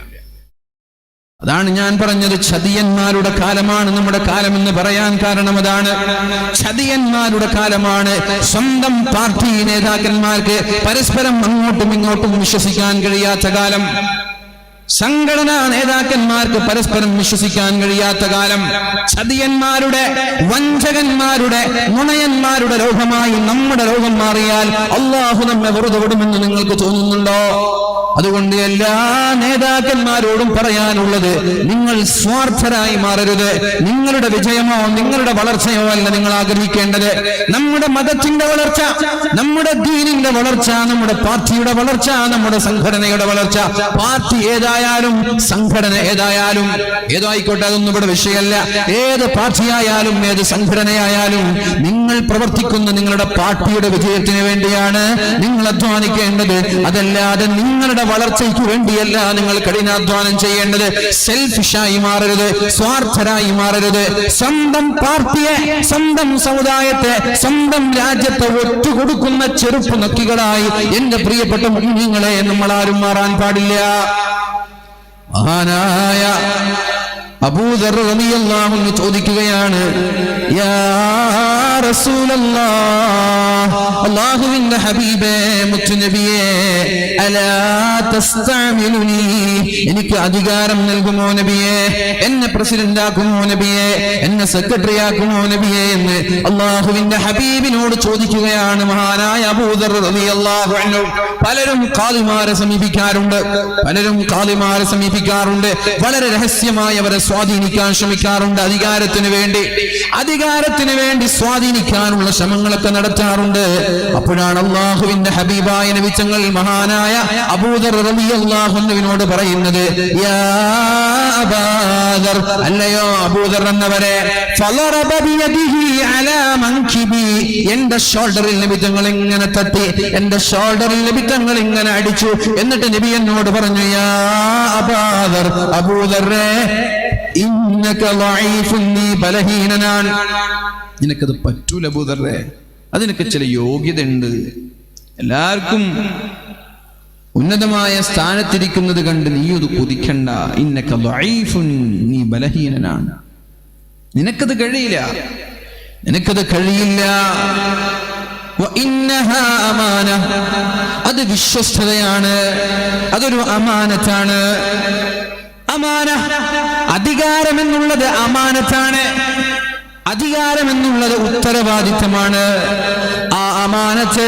അതാണ് ഞാൻ പറഞ്ഞത്, ചതിയന്മാരുടെ കാലമാണ് നമ്മുടെ കാലമെന്ന് പറയാൻ കാരണം അതാണ്. ചതിയന്മാരുടെ കാലമാണ്. സ്വന്തം പാർട്ടി നേതാക്കന്മാർക്ക് പരസ്പരം അങ്ങോട്ടും ഇങ്ങോട്ടും വിശ്വസിക്കാൻ കഴിയാത്ത കാലം. സംഘടനാ നേതാക്കന്മാർക്ക് പരസ്പരം വിശ്വസിക്കാൻ കഴിയാത്ത കാലം. ചതിയന്മാരുടെ, വഞ്ചകന്മാരുടെ, നുണയന്മാരുടെ ലോകമായി നമ്മുടെ ലോകം മാറിയാൽ അല്ലാഹു നമ്മെ വെറുതെ വിടുമെന്ന് നിങ്ങൾക്ക് തോന്നുന്നുണ്ടോ? അതുകൊണ്ട് എല്ലാ നേതാക്കന്മാരോടും പറയാനുള്ളത്, നിങ്ങൾ സ്വാർത്ഥരായി മാറരുത്. നിങ്ങളുടെ വിജയമോ നിങ്ങളുടെ വളർച്ചയോ അല്ല നിങ്ങൾ ആഗ്രഹിക്കേണ്ടത്. നമ്മുടെ മതത്തിന്റെ വളർച്ച, നമ്മുടെ ദീനിന്റെ വളർച്ച, നമ്മുടെ പാർട്ടിയുടെ വളർച്ച, നമ്മുടെ സംഘടനയുടെ വളർച്ച. പാർട്ടി ഏതായാലും സംഘടന ഏതായാലും ഏതായിക്കോട്ടെ, അതൊന്നും ഇവിടെ വിഷയമല്ല. ഏത് പാർട്ടിയായാലും ഏത് സംഘടനയായാലും നിങ്ങൾ പ്രവർത്തിക്കുന്ന നിങ്ങളുടെ പാർട്ടിയുടെ വിജയത്തിന് വേണ്ടിയാണ് നിങ്ങൾ അധ്വാനിക്കേണ്ടത്. അതല്ലാതെ നിങ്ങളുടെ വളർച്ചയ്ക്ക് വേണ്ടിയല്ല നിങ്ങൾ കഠിനാധ്വാനം ചെയ്യേണ്ടത്. സെൽഫിഷായി മാറരുത്, സ്വാർത്ഥരായി മാറരുത്. സ്വന്തം പാർട്ടിയെ, സ്വന്തം സമുദായത്തെ, സ്വന്തം രാജ്യത്തെ ഒറ്റുകൊടുക്കുന്ന ചെറുപ്പ് നക്കികളായി എന്റെ പ്രിയപ്പെട്ട മുഅ്മിനീങ്ങളെ നമ്മൾ ആരും മാറാൻ പാടില്ല. മഹാനായ അബൂദർ റളിയല്ലാഹു അൻഹു ചോദിക്കുകയാണ്, യാ റസൂലല്ലാഹ്, അല്ലാഹുവിന്റെ ഹബീബേ, മുത്തുനബിയേ, അലാ തസ്തഅമിലുനി, എനിക്ക് അധികാരം നൽകുമോ നബിയേ? എന്നെ പ്രസിഡന്റ് ആക്കുമോ നബിയേ? എന്നെ സെക്രട്ടറി ആക്കുമോ നബിയേ എന്ന് അല്ലാഹുവിന്റെ ഹബീബിനോട് ചോദിക്കുകയാണ് മഹാനായ അബൂദർ റളിയല്ലാഹു അൻഹു. പലരും ഖാദിമാരെ സമീപിക്കാറുണ്ട്, വളരെ രഹസ്യമായി അവരെ സ്വാധീനിക്കാൻ ശ്രമിക്കാറുണ്ട്. അധികാരത്തിന് വേണ്ടി സ്വാധീനിക്കാനുള്ള ശ്രമങ്ങളൊക്കെ നടത്താറുണ്ട്. അപ്പോഴാണ് അള്ളാഹുവിന്റെ ഹബീബായ നബി തങ്ങൾ മഹാനായ അബൂദർ റളിയല്ലാഹു അൻഹുവിനോട് പറയുന്നത്, യാ അബൂദർ, അല്ലയോ അബൂദർ എന്നവരെ, ഫളറബ ബിയദിഹി അലാ മൻകിബി, എന്റെ ഷോൾഡറിൽ നബി തങ്ങൾ ഇങ്ങനെ തട്ടി, എന്റെ ഷോൾഡറിൽ നബി തങ്ങൾ ഇങ്ങനെ അടിച്ചു. എന്നിട്ട് നബി എന്നോട് പറഞ്ഞു, യാ അബൂദർ, അബൂദറേ, ഇന്നക ലഈഫുൻ, നീ ബലഹീനനാണ്, നിനക്കത് പറ്റൂല അബൂദറേ, അതിനൊക്കെ ചില യോഗ്യതയുണ്ട്. എല്ലാവർക്കും ഉന്നതമായ സ്ഥാനത്തിരിക്കുന്നത് കണ്ട് നീ അത് കൊതിക്കണ്ട. ഇന്നക ലഈഫുൻ, നീ ബലഹീനനാണ്, നിനക്കത് കഴിയില്ല. വഇന്നഹാ അമാന, അത് വിശ്വസ്തതയാണ്, അതൊരു അമാനത്താണ്. അധികാരം എന്നുള്ളത് അമാനത്താണ്, അധികാരം എന്നുള്ളത് ഉത്തരവാദിത്തമാണ്. ആ അമാനത്ത്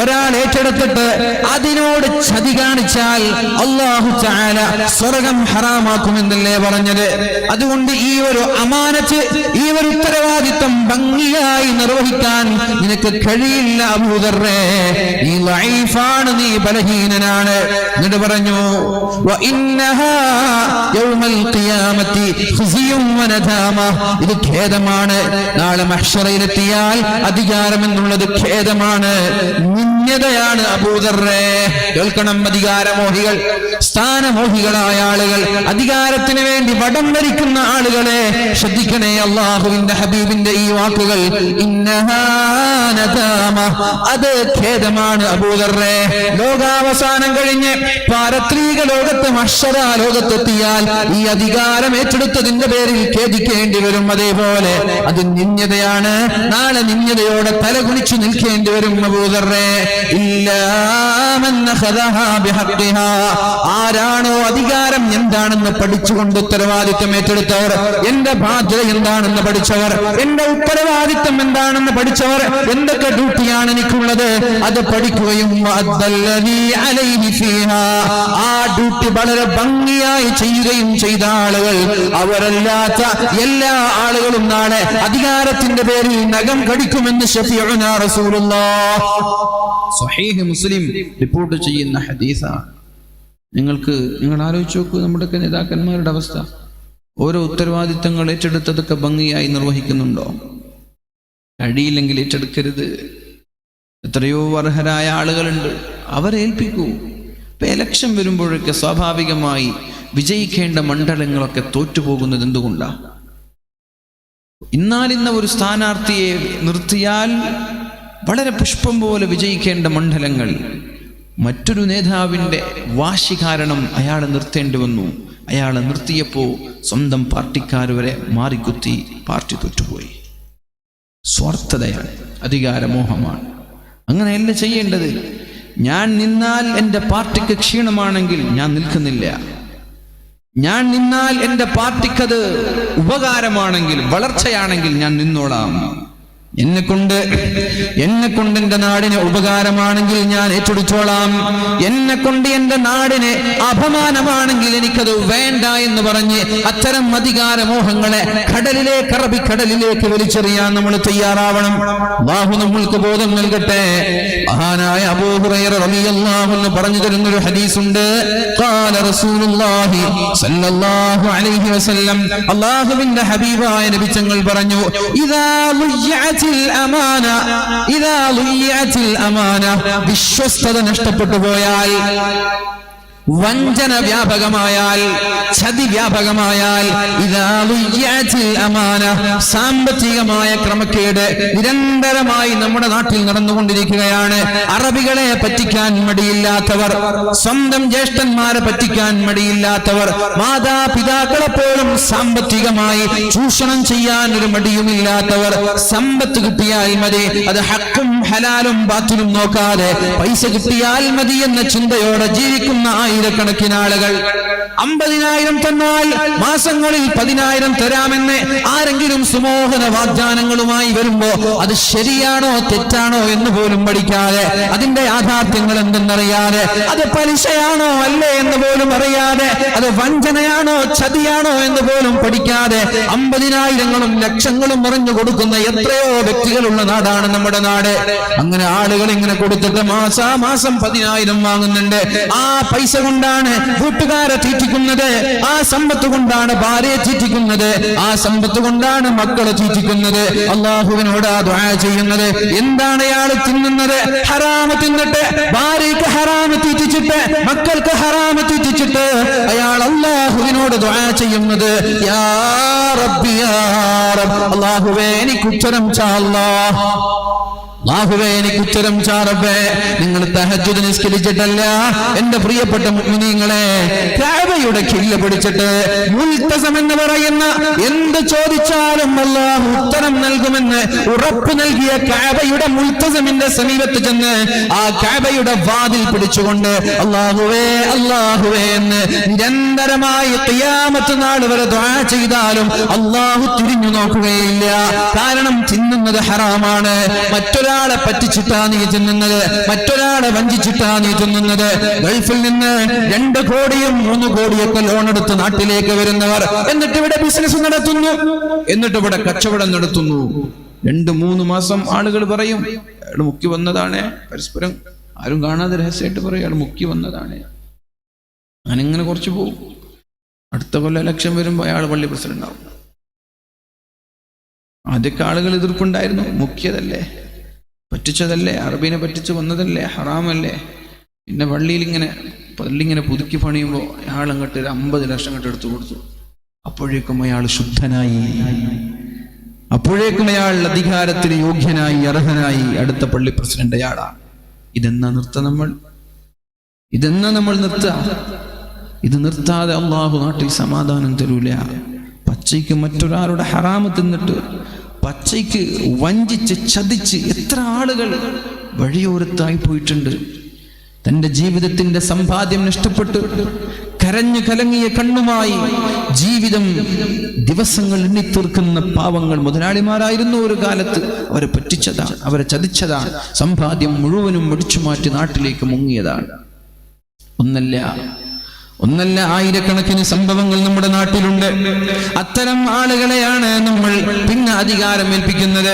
ഒരാൾ ഏറ്റെടുത്തിട്ട് അതിനോട് ചതി കാണിച്ചാൽ അല്ലാഹു തആല സ്വർഗ്ഗം ഹറാമാക്കുമെന്നല്ലേ പറഞ്ഞത്. അതുകൊണ്ട് ഈ ഒരു അമാനത്ത്, ഈ ഒരു ഉത്തരവാദിത്തം ഭംഗിയായി നിർവഹിക്കാൻ നിനക്ക് കഴിയില്ല അബൂദറേ, നീ ലഈഫാണ്, നീ ബലഹീനനാണ്. എന്നിട്ട് പറഞ്ഞു, വഇന്നഹാ യൗമൽ ഖിയാമത്തി ഖുസിയും വനദാമ, ഇത് ഖേദമാണ്. നാളെ മഹ്ശറയിലെത്തിയാൽ അധികാരം എന്നുള്ളത് ഖേദമാണ്, നിന്ദ്യതയാണ് അബൂദറേ. കേൾക്കണം, അധികാരമോഹികൾ, സ്ഥാനമോഹികളായ ആളുകൾ, അധികാരത്തിന് വേണ്ടി വടം വരിക്കുന്ന ആളുകളെ ശ്രദ്ധിക്കണേ. അള്ളാഹുവിന്റെ ഹബീബിന്റെ ഈ വാക്കുകൾ, ഇന്നഹാ നദാമ, അത് ഖേദമാണ് അബൂദറേ. ലോകാവസാനം കഴിഞ്ഞ് പാരത്രിക ലോകത്ത്, മഹ്ശറ ലോകത്തെത്തിയാൽ ഈ അധികാരം ഏറ്റെടുത്തതിന്റെ പേരിൽ ഖേദിക്കേണ്ടി വരും. അതേപോലെ അത് നിന്ദ്യതയാണ്. നാളെ നിന്ദ്യതയോടെ തലകുനിച്ചു നിൽക്കേണ്ടി വരും അബൂദറേ. ഇല്ലാ മൻ അഖദഹാ ബിഹഖിഹാ, ആരാണോ അധികാരം എന്താണെന്ന് പഠിച്ചുകൊണ്ട് ഉത്തരവാദിത്തം ഏറ്റെടുത്തവർ, എന്റെ ബാധ്യത എന്താണെന്ന് പഠിച്ചവർ, എന്റെ ഉത്തരവാദിത്തം എന്താണെന്ന് പഠിച്ചവർ, എന്തൊക്കെ ഡ്യൂട്ടിയാണ് എനിക്കുള്ളത് അത് പഠിക്കുകയും ആ ഡ്യൂട്ടി വളരെ ഭംഗിയായി ചെയ്യുകയും ചെയ്ത ആളുകൾ, അവരല്ലാത്ത എല്ലാ ആളുകളും നാളെ അധികാരത്തിന്റെ പേരിൽ നഖം കടിക്കുമെന്ന് ശഫീഉനാ റസൂലുള്ളാഹ് സ്വഹീഹ് മുസ്ലിം റിപ്പോർട്ട് ചെയ്യുന്ന ഹദീസാണ്. നിങ്ങൾ ആലോചിച്ച് നോക്കൂ, നമ്മുടെയൊക്കെ നേതാക്കന്മാരുടെ അവസ്ഥ. ഓരോ ഉത്തരവാദിത്തങ്ങൾ ഏറ്റെടുത്തതൊക്കെ ഭംഗിയായി നിർവഹിക്കുന്നുണ്ടോ? കഴിയില്ലെങ്കിൽ ഏറ്റെടുക്കരുത്. എത്രയോ അർഹരായ ആളുകളുണ്ട്, അവരെ ഏൽപ്പിക്കൂ. ഇപ്പൊ എലക്ഷൻ വരുമ്പോഴൊക്കെ സ്വാഭാവികമായി വിജയിക്കേണ്ട മണ്ഡലങ്ങളൊക്കെ തോറ്റുപോകുന്നത് എന്തുകൊണ്ടാണ്? ഇന്നാലിന്ന ഒരു സ്ഥാനാർത്ഥിയെ നിർത്തിയാൽ വളരെ പുഷ്പം പോലെ വിജയിക്കേണ്ട മണ്ഡലങ്ങൾ മറ്റൊരു നേതാവിൻ്റെ വാശി കാരണം അയാളെ നിർത്തേണ്ടി വന്നു. അയാളെ നിർത്തിയപ്പോൾ സ്വന്തം പാർട്ടിക്കാർ വരെ മാറിക്കുത്തി പാർട്ടി തോറ്റുപോയി. സ്വാർത്ഥതയാണ്, അധികാരമോഹമാണ്. അങ്ങനെയല്ല ചെയ്യേണ്ടത്. ഞാൻ നിന്നാൽ എൻ്റെ പാർട്ടിക്ക് ക്ഷീണമാണെങ്കിൽ ഞാൻ നിൽക്കുന്നില്ല. ഞാൻ നിന്നാൽ എൻ്റെ പാർട്ടിക്കത് ഉപകാരമാണെങ്കിൽ, വളർച്ചയാണെങ്കിൽ ഞാൻ നിന്നോളാം. എന്നെക്കൊണ്ട് എൻ്റെ നാടിന് ഉപകാരമാണെങ്കിൽ ഞാൻ ഏറ്റെടുത്തോളാം. എന്നെക്കൊണ്ട് എൻ്റെ നാടിന് അപമാനമാണെങ്കിൽ എനിക്കത് വേണ്ട എന്ന് പറഞ്ഞ് അത്തരം അധികാരമോഹങ്ങളെ അറബിക്കടലിലേക്ക് വലിച്ചെറിയാൻ നമ്മൾ തയ്യാറാവണം. അല്ലാഹു നമ്മൾക്ക് ബോധം നൽകട്ടെ. മഹാനായ അബൂ ഹുറൈറ റളിയല്ലാഹു അൻഹു പറഞ്ഞു തരുന്നൊരു ഹദീസുണ്ട്. ഖാല റസൂലുള്ളാഹി സ്വല്ലല്ലാഹു അലൈഹി വസല്ലം, അല്ലാഹുവിന്റെ ഹബീബായ നബി തങ്ങൾ പറഞ്ഞു, ഇദാ വിശ്വസ്തത നഷ്ടപ്പെട്ടു പോയാൽ, വഞ്ചന വ്യാപകമായാൽ, ചതി വ്യാപകമായാൽ, സാമ്പത്തികമായ ക്രമക്കേട് നിരന്തരമായി നമ്മുടെ നാട്ടിൽ നടന്നുകൊണ്ടിരിക്കുകയാണ്. അറബികളെ പറ്റിക്കാൻ മടിയില്ലാത്തവർ, സ്വന്തം ജ്യേഷ്ഠന്മാരെ പറ്റിക്കാൻ മടിയില്ലാത്തവർ, മാതാപിതാക്കളെ പോലും സാമ്പത്തികമായി ചൂഷണം ചെയ്യാൻ ഒരു മടിയുമില്ലാത്തവർ, സമ്പത്ത് കിട്ടിയാൽ മതി, അത് ഹക്കും ഹലാലും ബാത്തിലും നോക്കാതെ പൈസ കിട്ടിയാൽ മതി എന്ന ചിന്തയോടെ ജീവിക്കുന്ന ആയിരക്കണക്കിന് ആളുകൾ 50,000 തന്നാൽ മാസങ്ങളിൽ 10,000 തരാമെന്ന് ആരെങ്കിലും സുമോഹന വാഗ്ദാനങ്ങളുമായി വരുമ്പോ അത് ശരിയാണോ തെറ്റാണോ എന്ന് പോലും പഠിക്കാതെ, അതിന്റെ യാഥാർത്ഥ്യങ്ങൾ എന്തെന്നറിയാതെ, അത് പലിശയാണോ അല്ലേ എന്ന് പോലും അറിയാതെ, അത് വഞ്ചനയാണോ ചതിയാണോ എന്ന് പോലും പഠിക്കാതെ 50,000-ങ്ങളും ലക്ഷങ്ങളും എറിഞ്ഞു കൊടുക്കുന്ന എത്രയോ വ്യക്തികളുള്ള നാടാണ് നമ്മുടെ നാട്. അങ്ങനെ ആളുകൾ ഇങ്ങനെ കൊടുത്തിട്ട് മാസാമാസം 10,000 വാങ്ങുന്നുണ്ട്. ആ പൈസ കൊണ്ടാണ് കൂട്ടുകാരെ തീറ്റിക്കുന്നത്, ആ സമ്പത്ത് കൊണ്ടാണ് ഭാര്യയെ തീറ്റിക്കുന്നത്, ആ സമ്പത്ത് കൊണ്ടാണ് മക്കളെ തീറ്റിക്കുന്നത്. അള്ളാഹുവിനോട് ദുആ ചെയ്യുന്നത്. എന്താണ് അയാൾ തിന്നുന്നത്? ഹറാമ് തിന്നിട്ട്, ഭാര്യയ്ക്ക് ഹറാമ് തീറ്റിച്ചിട്ട്, മക്കൾക്ക് ഹറാമ് തീറ്റിച്ചിട്ട് അയാൾ അള്ളാഹുവിനോട് ദുആ ചെയ്യുന്നത്, യാ റബ്ബി യാ റബ്ബ്, അള്ളാഹുവേ എനിക്ക് ഉത്തരം ചാ അല്ലാഹ്, അല്ലാഹുവേ എനിക്ക് ഉത്തരം ചാ റബ്ബേ. നിങ്ങൾ തഹജ്ജുദ് നിസ്കരിച്ചിട്ടല്ല എന്റെ പ്രിയപ്പെട്ട മുഅ്മിനീങ്ങളെ, കഅബയുടെ കില്ല പിടിച്ചിട്ട് മുൽതസം എന്ന് പറയുന്ന എന്ത് ചോദിച്ചാലും അല്ലാഹു ഉത്തരം നൽകുമെന്ന് ഉറപ്പ് നൽകിയ കഅബയുടെ മുൽതസമിന്റെ സമീപത്ത് ചെന്ന് ആ കഅബയുടെ വാതിൽ പിടിച്ചുകൊണ്ട് അല്ലാഹുവേ അല്ലാഹുവേ എന്ന് നിരന്തരമായി ഖിയാമത്ത് നാൾ വരെ ദുആ ചെയ്താലും അല്ലാഹു തിരിഞ്ഞു നോക്കുകയില്ല. കാരണം തിന്നുന്നത് ഹറാമാണ്. മറ്റൊരാളെ പറ്റിച്ചിട്ടാ നീ തിന്നുന്നത്, മറ്റൊരാളെ വഞ്ചിച്ചിട്ടാ നീ തിന്നുന്നത്. ഗൾഫിൽ നിന്ന് 2 കോടിയും 3 കോടിയൊക്കെ ലോൺ എടുത്ത് നാട്ടിലേക്ക് വരുന്നവർ, എന്നിട്ട് ഇവിടെ ബിസിനസ് നടത്തുന്നു, എന്നിട്ട് ഇവിടെ കച്ചവടം നടത്തുന്നു. 2-3 മാസം ആളുകൾ പറയും അയാൾ മുക്കി വന്നതാണ്, പരസ്പരം ആരും കാണാതെ രഹസ്യമായിട്ട് പറയും അയാൾ മുക്കി വന്നതാണ്. ഞാനിങ്ങനെ കുറച്ച് പോകും. അടുത്ത കൊല്ലം ഇലക്ഷൻ വരുമ്പോൾ അയാൾ പള്ളി പ്രസിഡന്റ് ആവും. ആദ്യമൊക്കെ ആളുകൾ എതിർപ്പുണ്ടായിരുന്നു, മുക്കിയതല്ലേ, പറ്റിച്ചതല്ലേ, അറബീനെ പറ്റിച്ച് വന്നതല്ലേ, ഹറാമല്ലേ. പിന്നെ പള്ളിയിങ്ങനെ പുതുക്കി പണിയുമ്പോൾ അയാൾ അങ്ങോട്ട് 50 ലക്ഷം അങ്ങോട്ട് എടുത്തു കൊടുത്തു. അപ്പോഴേക്കും അയാൾ ശുദ്ധനായി, അപ്പോഴേക്കും അയാൾ അധികാരത്തിന് യോഗ്യനായി, അർഹനായി. അടുത്ത പള്ളി പ്രസിഡന്റ് അയാളാണ്. ഇതെന്നാ നമ്മൾ നിർത്തുക? ഇത് നിർത്താതെ അള്ളാഹു നാട്ടിൽ സമാധാനം തരൂല. പച്ചയ്ക്ക് മറ്റൊരാളുടെ ഹറാമ് തിന്നിട്ട്, പച്ചയ്ക്ക് വഞ്ചിച്ച് ചതിച്ച് എത്ര ആളുകൾ വഴിയോരത്തായി പോയിട്ടുണ്ട്. തന്റെ ജീവിതത്തിന്റെ സമ്പാദ്യം നഷ്ടപ്പെട്ട് കരഞ്ഞു കലങ്ങിയ കണ്ണുമായി ജീവിതം ദിവസങ്ങൾ എണ്ണിത്തീർക്കുന്ന പാവങ്ങൾ മുതലാളിമാരായിരുന്നു ഒരു കാലത്ത്. അവരെ പറ്റിച്ചതാണ്, അവരെ ചതിച്ചതാണ്, സമ്പാദ്യം മുഴുവനും ഒടിച്ചു മാറ്റി നാട്ടിലേക്ക് മുങ്ങിയതാണ്. ഒന്നല്ല ആയിരക്കണക്കിന് സംഭവങ്ങൾ നമ്മുടെ നാട്ടിലുണ്ട്. അത്തരം ആളുകളെയാണ് നമ്മൾ പിന്നെ അധികാരം ഏൽപ്പിക്കുന്നത്.